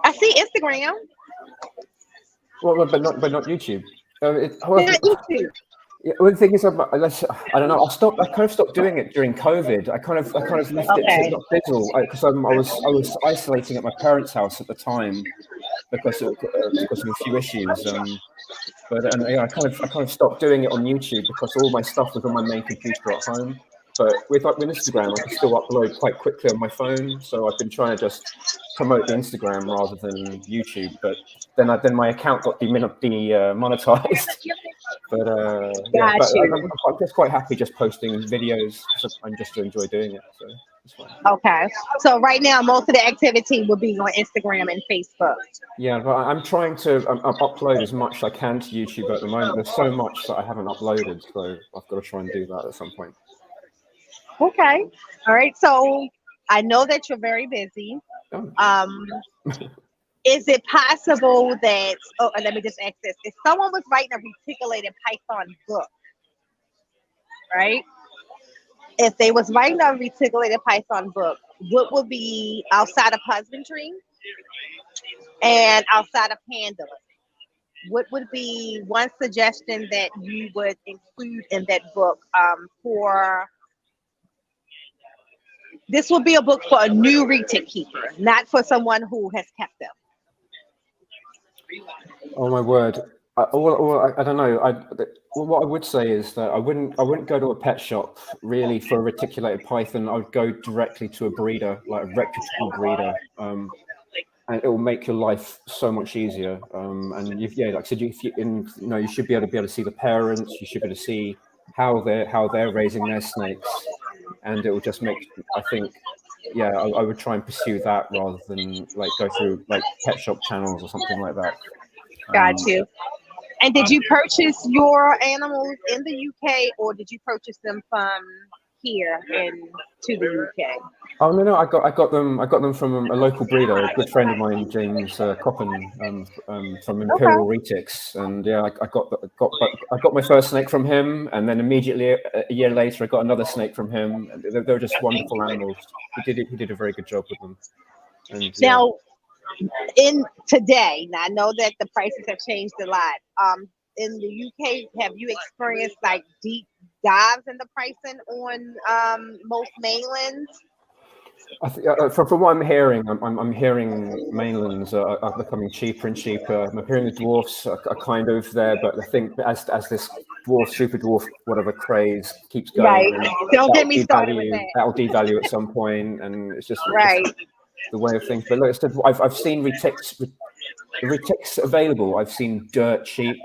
I see Instagram. Well, but not YouTube. Not YouTube. Yeah, well, the thing is, I don't know. I kind of stopped doing it during COVID. I kind of left it to not fizzle because I was isolating at my parents' house at the time because of a few issues. I kind of stopped doing it on YouTube because all my stuff was on my main computer at home. But with Instagram, I can still upload quite quickly on my phone. So I've been trying to just promote the Instagram rather than YouTube. But then my account got demonetized. But I'm just quite happy just posting videos and just to enjoy doing it. So it's fine. Okay. So right now, most of the activity will be on Instagram and Facebook. Yeah, but I'm trying to upload as much as I can to YouTube at the moment. There's so much that I haven't uploaded, so I've got to try and do that at some point. Okay. All right. So I know that you're very busy. Is it possible that, let me just ask this. If someone was writing a reticulated python book, right? If they was writing a reticulated python book, what would be outside of husbandry and outside of handling? What would be one suggestion that you would include in that book this will be a book for a new retic keeper, not for someone who has kept them. Oh my word! I don't know. What I would say is that I wouldn't go to a pet shop really for a reticulated python. I would go directly to a breeder, like a reputable breeder, and it will make your life so much easier. And like I said, you should be able to see the parents. You should be able to see how they're raising their snakes, and it will just make. I think, I would try and pursue that rather than like go through like pet shop channels or something like that. Got you. And did you purchase your animals in the UK, or did you purchase them from here to the UK? Oh no, I got them from a local breeder, a good friend of mine, James Coppen, from Imperial Retics, and I got my first snake from him, and then immediately a year later I got another snake from him. And they were just wonderful animals. He did a very good job with them. And, now, in today, now I know that the prices have changed a lot. In the UK, have you experienced like deep dives in the pricing on most mainlands? From what I'm hearing, I'm hearing mainlands are becoming cheaper and cheaper. I'm hearing the dwarfs are kind of there, but I think as this super dwarf, whatever craze keeps going, right. Don't get me started with that. That'll devalue at some point, and it's just the way of things. But like I said, I've seen retics available. I've seen dirt cheap,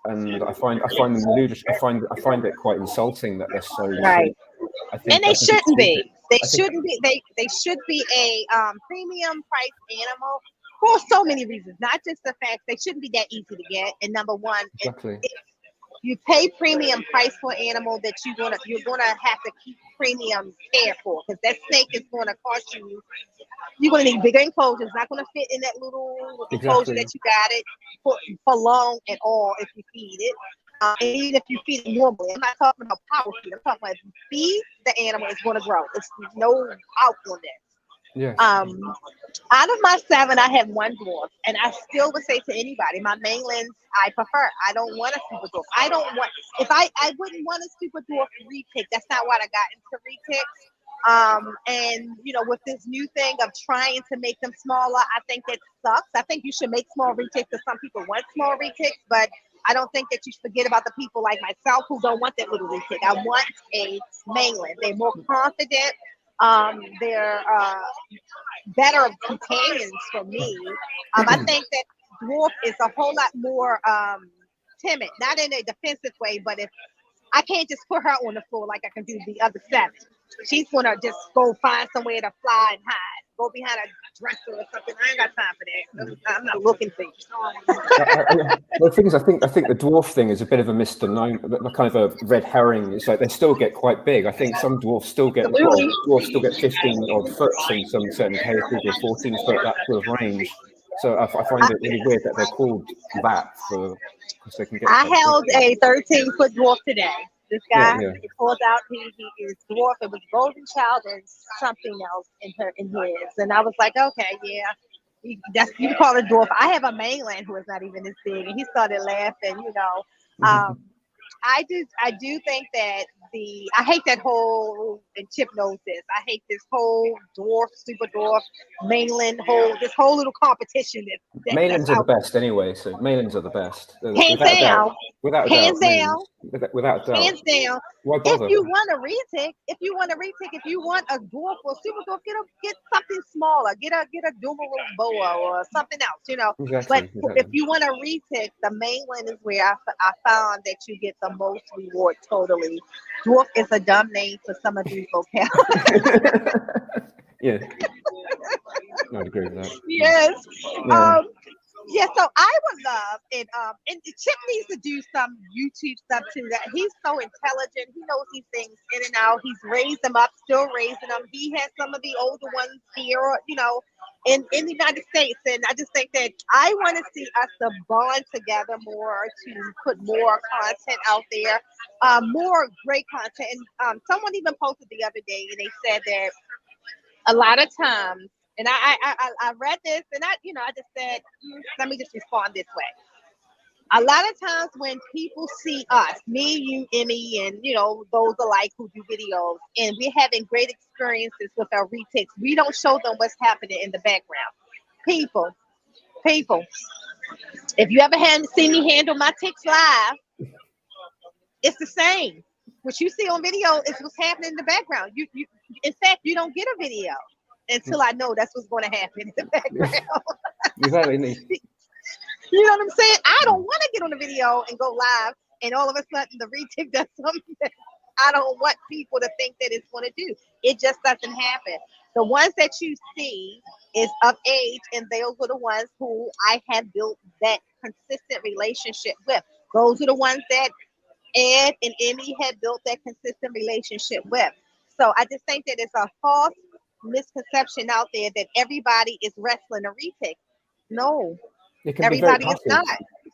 and I find them ludicrous. I find it quite insulting that they're so cheap. And they shouldn't be. They shouldn't be. They should be a premium price animal for so many reasons. Not just the fact they shouldn't be that easy to get. And number one, exactly. if you pay premium price for an animal that you're gonna have to keep premium care for, because that snake is gonna cost you. You're gonna need bigger enclosures. It's not gonna fit in that little enclosure that you got it for long at all if you feed it. And even if you feed it normally, I'm not talking about power feed. I'm talking about if you feed the animal, it's going to grow. It's no out on that. Yeah. Out of my 7, I have 1 dwarf, and I still would say to anybody, my mainlands I prefer. I don't want a super dwarf. I wouldn't want a super dwarf retic. That's not what I got into retics. And with this new thing of trying to make them smaller, I think that sucks. I think you should make small retics because some people want small retics, but I don't think that you should forget about the people like myself who don't want that little retic. I want a mainland. They're more confident. They're better companions for me. I think that dwarf is a whole lot more timid, not in a defensive way, but if I can't just put her on the floor like I can do the other 7. She's gonna just go find somewhere to fly and hide. go behind a dresser or something. I ain't got time for that. I'm not looking for you. The thing is, I think the dwarf thing is a bit of a misnomer, kind of a red herring. It's like they still get quite big. I think some dwarfs still get 15 odd foot in some certain cases, or 14 foot, that sort of range. So I find it really weird that they're called that because they can get. I held a 13-foot dwarf today. This guy, Yeah. he pulls out, he is dwarf. It was golden child and something else in his. And I was like, okay, yeah. You call it dwarf. I have a mainland who is not even this big, and he started laughing. I do think that I hate that whole, and Chip knows this. I hate this whole dwarf, super dwarf, mainland this whole little competition. Mainlands are the best anyway. So mainlands are the best. Hands down. Without a doubt. Hands down. Why bother? If you want a retic, if you want a dwarf or super dwarf, get something smaller. Get a Dumaroo boa or something else, Exactly, But if you want a retic, the mainland is where I found that you get the most reward. Totally. Dwarf is a dumb name for some of these locales. Yeah. No, I'd agree with that. Yes. Yeah. Yeah, so I would love it. And Chip needs to do some YouTube stuff too. That he's so intelligent. He knows these things in and out. He's raised them up, still raising them. He has some of the older ones here, in the United States. And I just think that I want to see us to bond together more, to put more content out there, more great content. And someone even posted the other day, and they said that a lot of times. And I read this, and I just said, let me just respond this way. A lot of times when people see us, me, you, Emmy, and those alike who do videos, and we're having great experiences with our retics, we don't show them what's happening in the background. People, if you ever seen me handle my ticks live, it's the same. What you see on video is what's happening in the background. You in fact, you don't get a video until I know that's what's going to happen in the background. Exactly. You know what I'm saying? I don't want to get on the video and go live, and all of a sudden the retic does something that I don't want people to think that it's going to do. It just doesn't happen. The ones that you see is of age, and those are the ones who I have built that consistent relationship with. Those are the ones that Ed and Emmy had built that consistent relationship with. So I just think that it's a false misconception out there that everybody is wrestling a retic. No, everybody is not.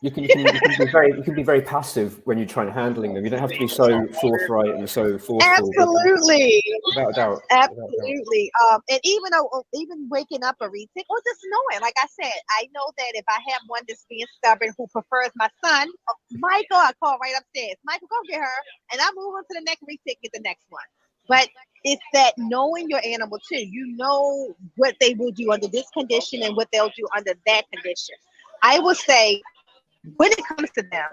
You can be very passive when you're trying to handling them. You don't have to be so forthright and so forceful. Absolutely, without a doubt. Absolutely. And even waking up a retic, or just knowing, like I said, I know that if I have one that's being stubborn who prefers my son, Michael, I call right upstairs. Michael, go get her, and I move on to the next retic, get the next one. But it's that knowing your animal too. You know what they will do under this condition and what they'll do under that condition. I will say, when it comes to them,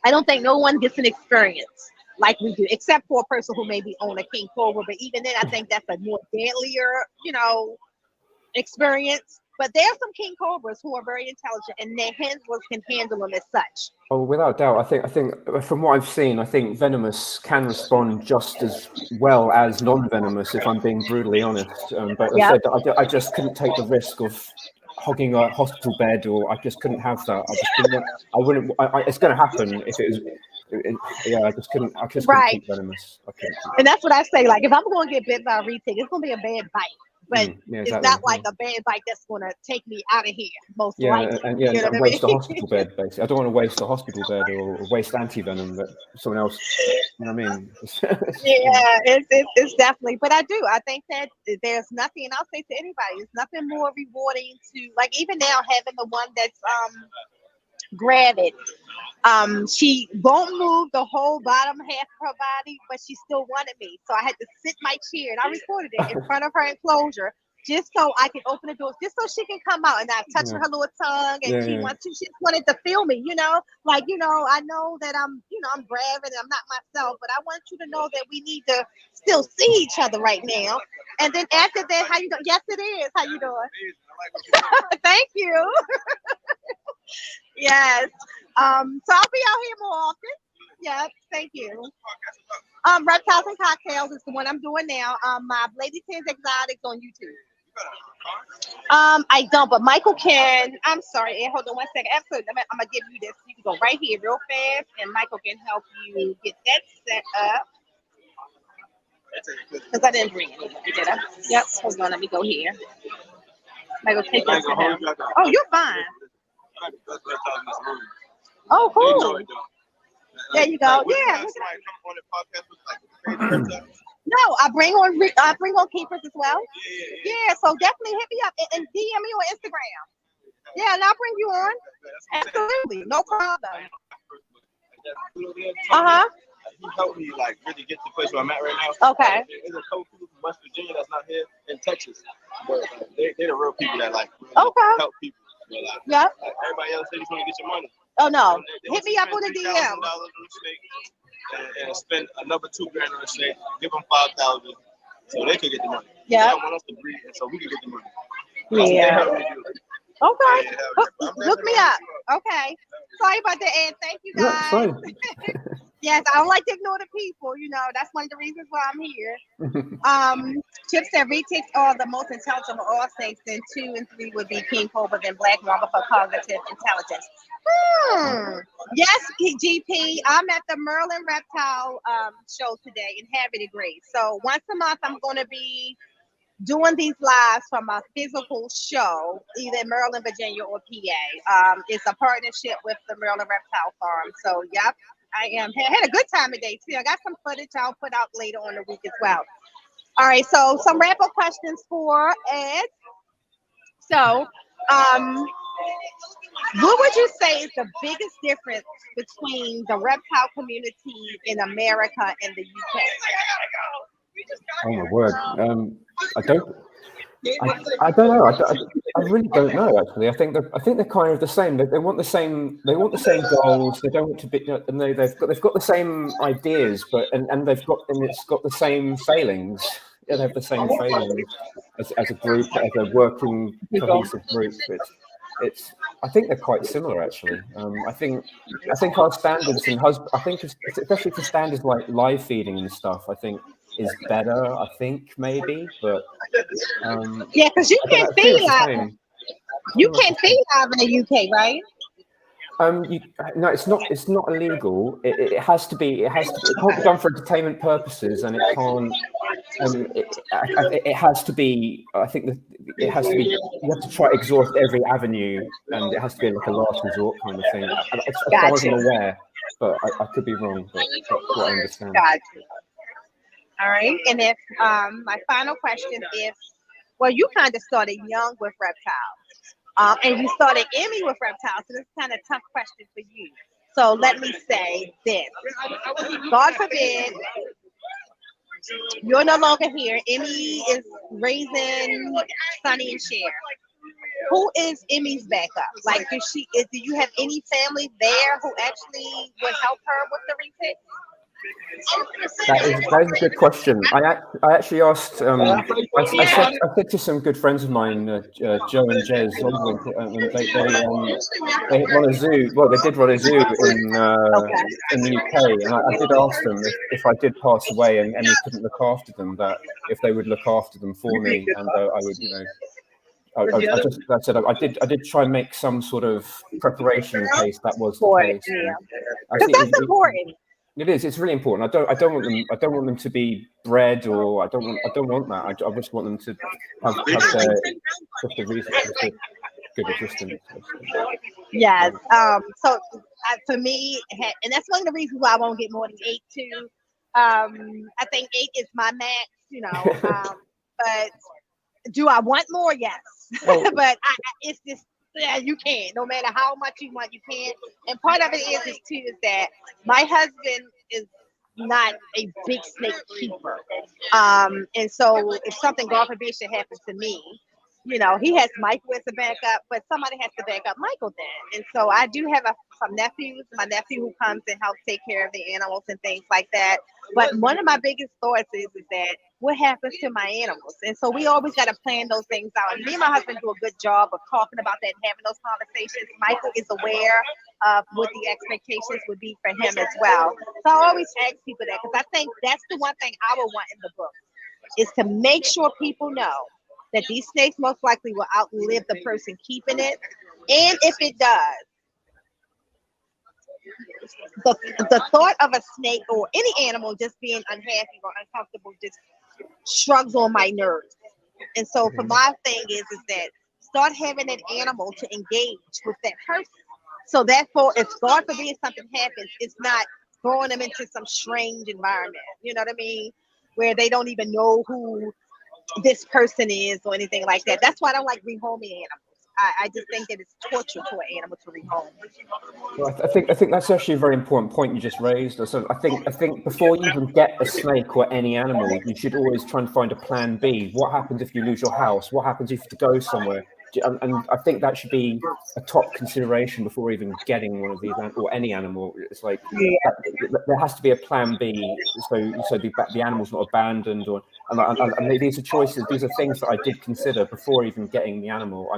I don't think no one gets an experience like we do, except for a person who maybe own a king cobra. But even then, I think that's a more deadlier, experience. But there are some king cobras who are very intelligent, and their handlers can handle them as such. Oh, without doubt. I think from what I've seen, I think venomous can respond just as well as non-venomous, if I'm being brutally honest. But I said I just couldn't take the risk of hogging a hospital bed, or I just couldn't have that. I just didn't. I wouldn't. It's going to happen if it was. I just couldn't keep venomous. And that's what I say. Like, if I'm going to get bit by a retic, it's going to be a bad bite. But it's not like a bad bite that's going to take me out of here, most likely. And waste a hospital bed, basically. I don't want to waste a hospital bed or waste anti-venom that someone else, you know what I mean? It's definitely. But I think that there's nothing, and I'll say to anybody, there's nothing more rewarding to, like, even now having the one that's gravid. She won't move the whole bottom half of her body, but she still wanted me. So I had to sit my chair, and I recorded it in front of her enclosure just so I can open the door, just so she can come out. And I touched her little tongue, and she just wanted to feel me, like, I know that I'm gravid and I'm not myself, but I want you to know that we need to still see each other right now. And then after that, how you doing? Yes, it is. How you doing? Thank you. Yes. So I'll be out here more often. Yeah, thank you. Reptiles and Cocktails is the one I'm doing now. My Lady Tens Exotics on YouTube. I don't, but Michael can. I'm sorry, Ed, hold on one second. Absolutely, I'm gonna give you this. You can go right here, real fast, and Michael can help you get that set up. Because I didn't bring it. Did I? Yep. Hold on, let me go here. Michael, take this to him. Oh, you're fine. Oh, cool. There you go. Yeah. No, I bring on keepers as well. Yeah, so definitely hit me up and DM me on Instagram. Yeah, and I'll bring you on. Absolutely, no problem. He helped me like really get to the place where I'm at right now. Okay. There's a couple people from West Virginia that's not here in Texas, but they're the real people that like really help people. But, like, Yep. Like everybody else, they just want to get your money. Oh no, They hit me up on the DM. $3,000 on the snake and spend another $2,000 on the snake. Give them $5,000 so they could get the money. Yeah. They don't want us to breed, and so we can get the money. Yeah. Okay. Yeah, Look me up. Okay. Sorry about the Ed. Thank you guys. That's fine. Yes, I don't like to ignore the people. You know, that's one of the reasons why I'm here. Chip said Retics are the most intelligent of all snakes. Then 2 and 3 would be King Cobra, then Black Mamba for cognitive intelligence. Yes, GP. I'm at the Merlin Reptile show today in Havre de Grace. So once a month, I'm going to be doing these lives from a physical show, either in Maryland, Virginia, or PA. It's a partnership with the Maryland Reptile Farm. So, yep, I am. Had a good time today, too. I got some footage I'll put out later on the week as well. All right, so some wrap-up questions for Ed. So, what would you say is the biggest difference between the reptile community in America and the UK? Oh my word! I don't know. I really don't know. Actually, I think they're kind of the same. They want the same. They want the same goals. They don't want to be. And they've got the same ideas, but and it's got the same failings. Yeah, they have the same failings as a group, as a working cohesive group. It's. I think they're quite similar, actually. I think our standards and I think especially for standards like live feeding and stuff, I think is better. I think maybe, but yeah, because you can't feed live. You can't feed live in the UK, right? No, it's not. It's not illegal. It has to be. It can't be done for entertainment purposes, and it can't. It has to be. I think that it has to be. You have to try to exhaust every avenue, and it has to be like a last resort kind of thing. As far as I'm aware, but I could be wrong. But that's what I understand. Gotcha. All right, and if my final question is, well, you kind of started young with reptiles. And you started Emmy with reptiles, so this is kind of a tough question for you. So let me say this. God forbid, you're no longer here. Emmy is raising Sonny and Cher. Who is Emmy's backup? Like, do you have any family there who actually would help her with the research? That is a good question. I actually asked. I said to some good friends of mine, Joe and Jez, they run a zoo. Well, they did run a zoo in the UK, and I did ask them if I did pass away and Emmy couldn't look after them, that if they would look after them for me, and I would, you know. I did try and make some sort of preparation in case that was the case. Because that's important. It is. It's really important. I don't want them to be bred, or I don't want that. I just want them to have the reason for good existence. Yes. So for me, and that's one of the reasons why I won't get more than 8 too. I think 8 is my max. You know. But do I want more? Yes. Well, but it's just. Yeah, you can't. No matter how much you want, you can't. And part of it is that my husband is not a big snake keeper. And so if something, God forbid, should happen to me, you know, he has Michael as a backup, but somebody has to back up Michael then. And so I do have some nephews, my nephew who comes and helps take care of the animals and things like that. But one of my biggest thoughts is that what happens to my animals? And so we always got to plan those things out. And me and my husband do a good job of talking about that and having those conversations. Michael is aware of what the expectations would be for him as well. So I always ask people that, because I think that's the one thing I would want in the book, is to make sure people know that these snakes most likely will outlive the person keeping it. And if it does, the thought of a snake or any animal just being unhappy or uncomfortable just shrugs on my nerves. And so for my thing is that start having an animal to engage with that person. So therefore, if God forbid something happens, it's not throwing them into some strange environment. You know what I mean? Where they don't even know who this person is or anything like that. That's why I don't like rehoming animals. I just think that it's torture to an animal to rehome. Well, I think that's actually a very important point you just raised. So I think before you even get a snake or any animal, you should always try and find a plan B. What happens if you lose your house? What happens if you have to go somewhere? And I think that should be a top consideration before even getting one of these or any animal. It's like there has to be a plan B, so the animal's not abandoned. And these are choices. These are things that I did consider before even getting the animal.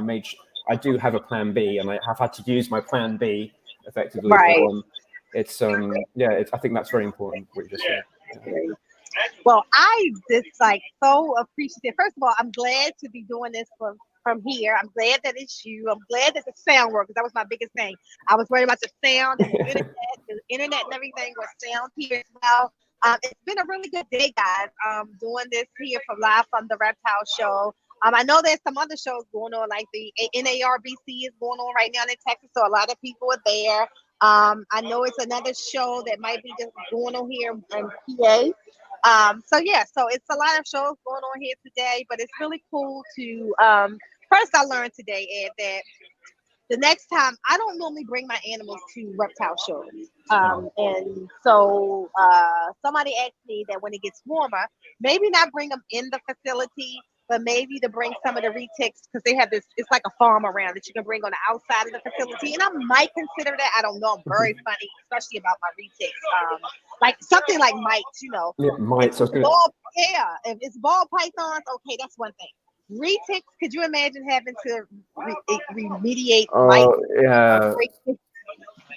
I do have a plan B, and I have had to use my plan B effectively. Right. I think that's very important. What you just said. Yeah. Well, I just so appreciative. First of all, I'm glad to be doing this from here. I'm glad that it's you. I'm glad that the sound works. That was my biggest thing. I was worried about the sound and the internet and everything was sound here as well. It's been a really good day, guys. Doing this here live from the Reptile Show. I know there's some other shows going on, like the NARBC is going on right now in Texas, so a lot of people are there. I know it's another show that might be just going on here in PA. So it's a lot of shows going on here today, but it's really cool to first I learned today, Ed, that the next time I don't normally bring my animals to reptile shows. And so somebody asked me that when it gets warmer, maybe not bring them in the facility, but maybe to bring some of the retics, because they have this, it's like a farm around that you can bring on the outside of the facility. And I might consider that. I don't know. I'm very funny, especially about my retics. Like something like mites, Yeah, mites. If it's ball pythons, okay, that's one thing. Retics, could you imagine having to remediate mites? Yeah.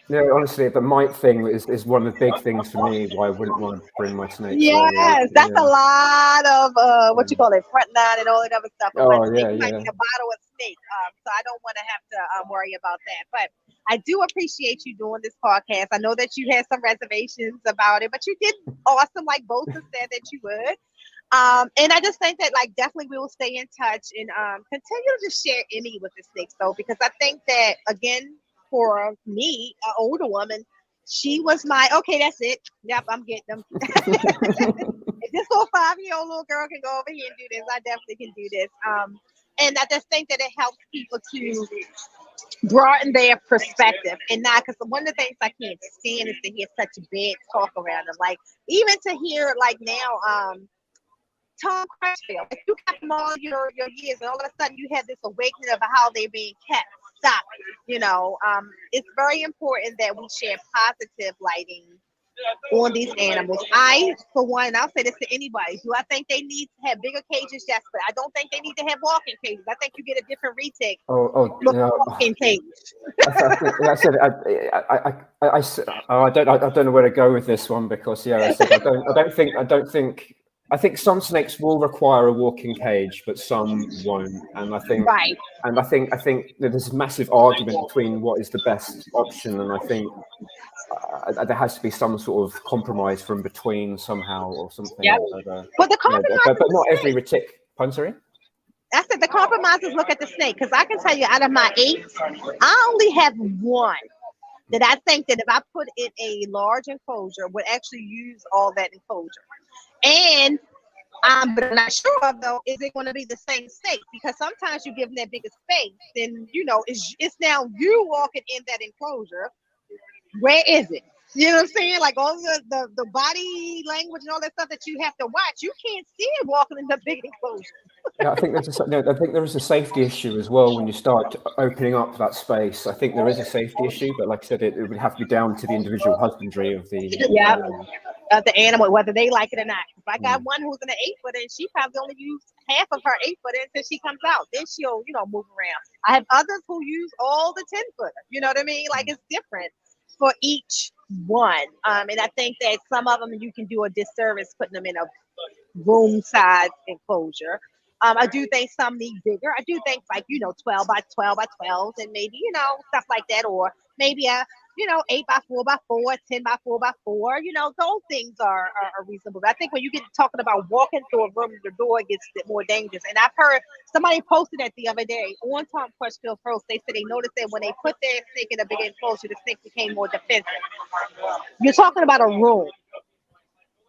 Yeah, honestly, the mite thing is one of the big things for me. Why I wouldn't want to bring my snakes. Yes, that's a lot of what you call it, front line and all that other stuff. Oh, might need a bottle of snake. So I don't want to have to worry about that. But I do appreciate you doing this podcast. I know that you had some reservations about it, but you did awesome, like both have said that you would. And I just think that definitely we will stay in touch and continue to just share Emmy with the snakes though, because I think that again, for me, an older woman, she was my, okay, that's it. Yep, I'm getting them. If this little 5-year-old little girl can go over here and do this, I definitely can do this. And I just think that it helps people to broaden their perspective. And not, because one of the things I can't stand is to hear such bad talk around them. Like, even to hear, now, Tom Crutchfield, you kept them all your years, and all of a sudden you had this awakening of how they're being kept. Stop it. It's very important that we share positive lighting on these animals. I, for one, I'll say this to anybody. Do I think they need to have bigger cages? Yes, but I don't think they need to have walking cages. I think you get a different retic. Walking cage. I don't know where to go with this one, because I think some snakes will require a walking cage, but some won't. And I think, and I think that there's a massive argument between what is the best option, and I think there has to be some sort of compromise from between somehow or something. Yep. But the compromise, but not every retic. I'm sorry. I said the compromises look at the snake, because I can tell you, out of my 8, I only have one that I think that if I put in a large enclosure would actually use all that enclosure. And but I'm not sure of though, is it going to be the same snake? Because sometimes you give them that bigger space, then it's now you walking in that enclosure. Where is it? You know what I'm saying? Like all the body language and all that stuff that you have to watch, you can't see it walking in the big enclosure. Yeah, I think there is a safety issue as well when you start opening up that space. I think there is a safety issue, but like I said, it would have to be down to the individual husbandry of the the animal, whether they like it or not. If I got one who's in an 8-footer, and she probably only used half of her 8-footer until she comes out, then she'll move around. I have others who use all the 10-footer. You know what I mean? Like, it's different for each one. And I think that some of them you can do a disservice putting them in a room size enclosure. I do think some need bigger. I do think like, 12 by 12 by 12 and maybe, stuff like that. Or maybe 8 by 4 by 4, 10 by 4 by 4, those things are reasonable. But I think when you get talking about walking through a room, the door gets more dangerous. And I've heard somebody posted that the other day on Tom Crutchfield Post. They said they noticed that when they put their snake in a big enclosure, the snake became more defensive. You're talking about a room.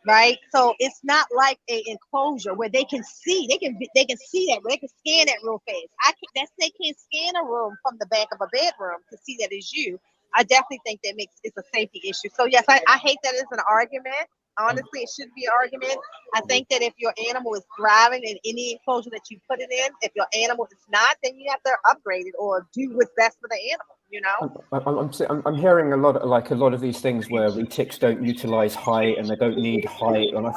Right, so it's not like an enclosure where they can see. They can see that. They can scan that real fast. That snake can't scan a room from the back of a bedroom to see that it's you. I definitely think that it's a safety issue. So yes, I hate that it's an argument. Honestly, it shouldn't be an argument. I think that if your animal is thriving in any enclosure that you put it in, if your animal is not, then you have to upgrade it or do what's best for the animal. I'm hearing a lot of these things where retics don't utilize height and they don't need height, and I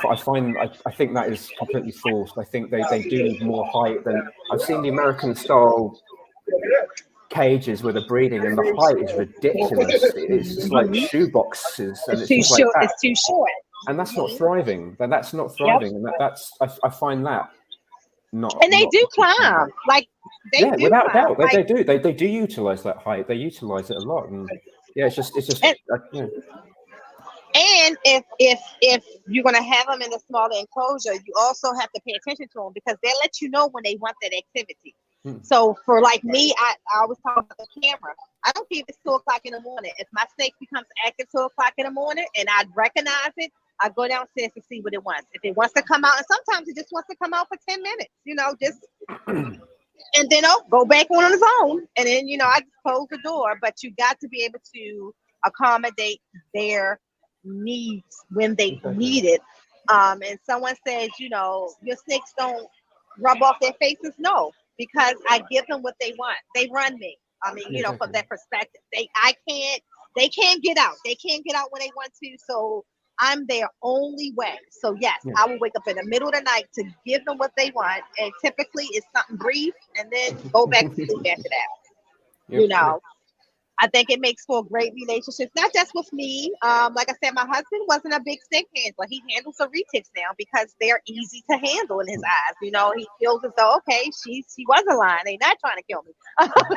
think that is completely false. I think they do need more height than I've seen the American style cages where they're breeding, and the height is ridiculous. It's just like shoe boxes, and it's too short. It's too short, and that's not thriving. That's not thriving, and that's I find that. And they do climb, like without doubt, they do. They do utilize that height. They utilize it a lot, and it's just. And if you're gonna have them in a smaller enclosure, you also have to pay attention to them because they let you know when they want that activity. So for like me, I always talk about the camera. I don't care if it's 2:00 in the morning. If my snake becomes active 2:00 in the morning and I recognize it, I go downstairs to see what it wants. If it wants to come out, and sometimes it just wants to come out for 10 minutes, and then I'll go back on its own. And then, I just close the door. But you got to be able to accommodate their needs when they need it. And someone says, your snakes don't rub off their faces. No, because I give them what they want. They run me. I mean, from that perspective, they can't get out. They can't get out when they want to. So I'm their only way. So yes, I will wake up in the middle of the night to give them what they want. And typically it's something brief and then go back to sleep after that. I think it makes for great relationships, not just with me. Like I said, my husband wasn't a big snake handler. He handles the retics now because they're easy to handle in his eyes. He feels as though, okay, she wasn't lying. They're not trying to kill me.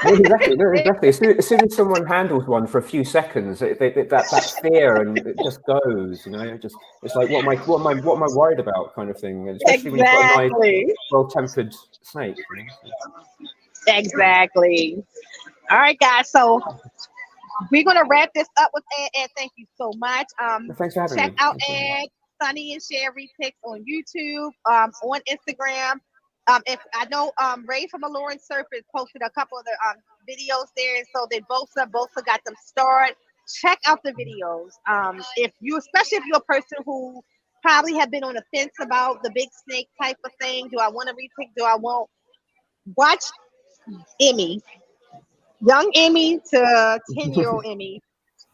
Exactly. As soon as someone handles one for a few seconds, that fear and it just goes. It's like what am I worried about, kind of thing. And especially when you've got a nice, well-tempered snake. Exactly. All right, guys. So we're gonna wrap this up with Ed. Ed, thank you so much. Thanks for having me. Check out Ed, Sonny and Cher Retics on YouTube, on Instagram. If I know, Ray from Alluring Serpent posted a couple of the videos there, and so they both got them started. Check out the videos. Especially if you're a person who probably have been on the fence about the big snake type of thing. Do I want to retic? Do I won't? Watch Emmy. Young Emmy to 10-year-old Emmy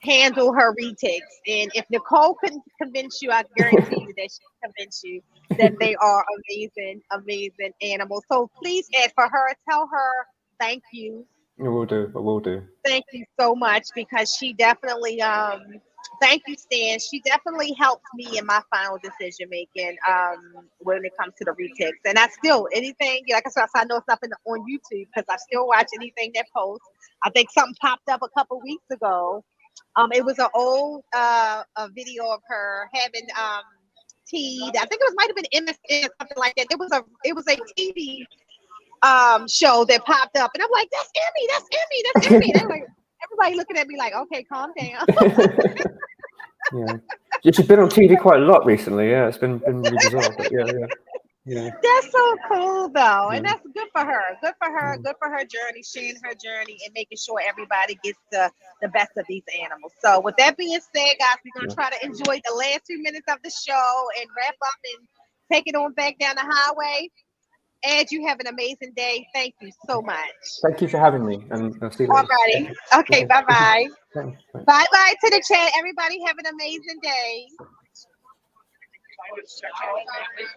handle her retics. And if Nicole couldn't convince you, I guarantee you that she can convince you that they are amazing, amazing animals. So please, Ed, for her, tell her thank you. I will do. Thank you so much because she definitely, thank you, Stan. She definitely helped me in my final decision making when it comes to the retics. And I still, anything, like I said, I know it's nothing on YouTube because I still watch anything that posts. I think something popped up a couple weeks ago. It was an old a video of her having tea. I think it might have been MSN or something like that. It was a TV show that popped up, and I'm like, that's Emmy. They're like, everybody looking at me like, okay, calm down. She's been on TV quite a lot recently. Yeah, it's been really bizarre. But yeah. That's so cool though, and that's good for her. Good for her journey, sharing her journey, and making sure everybody gets the best of these animals. So with that being said, guys, we're gonna try to enjoy the last 2 minutes of the show and wrap up and take it on back down the highway. Ed, you have an amazing day. Thank you so much. Thank you for having me, and I'll see you later. Alrighty. Okay, bye-bye. Bye-bye to the chat. Everybody have an amazing day.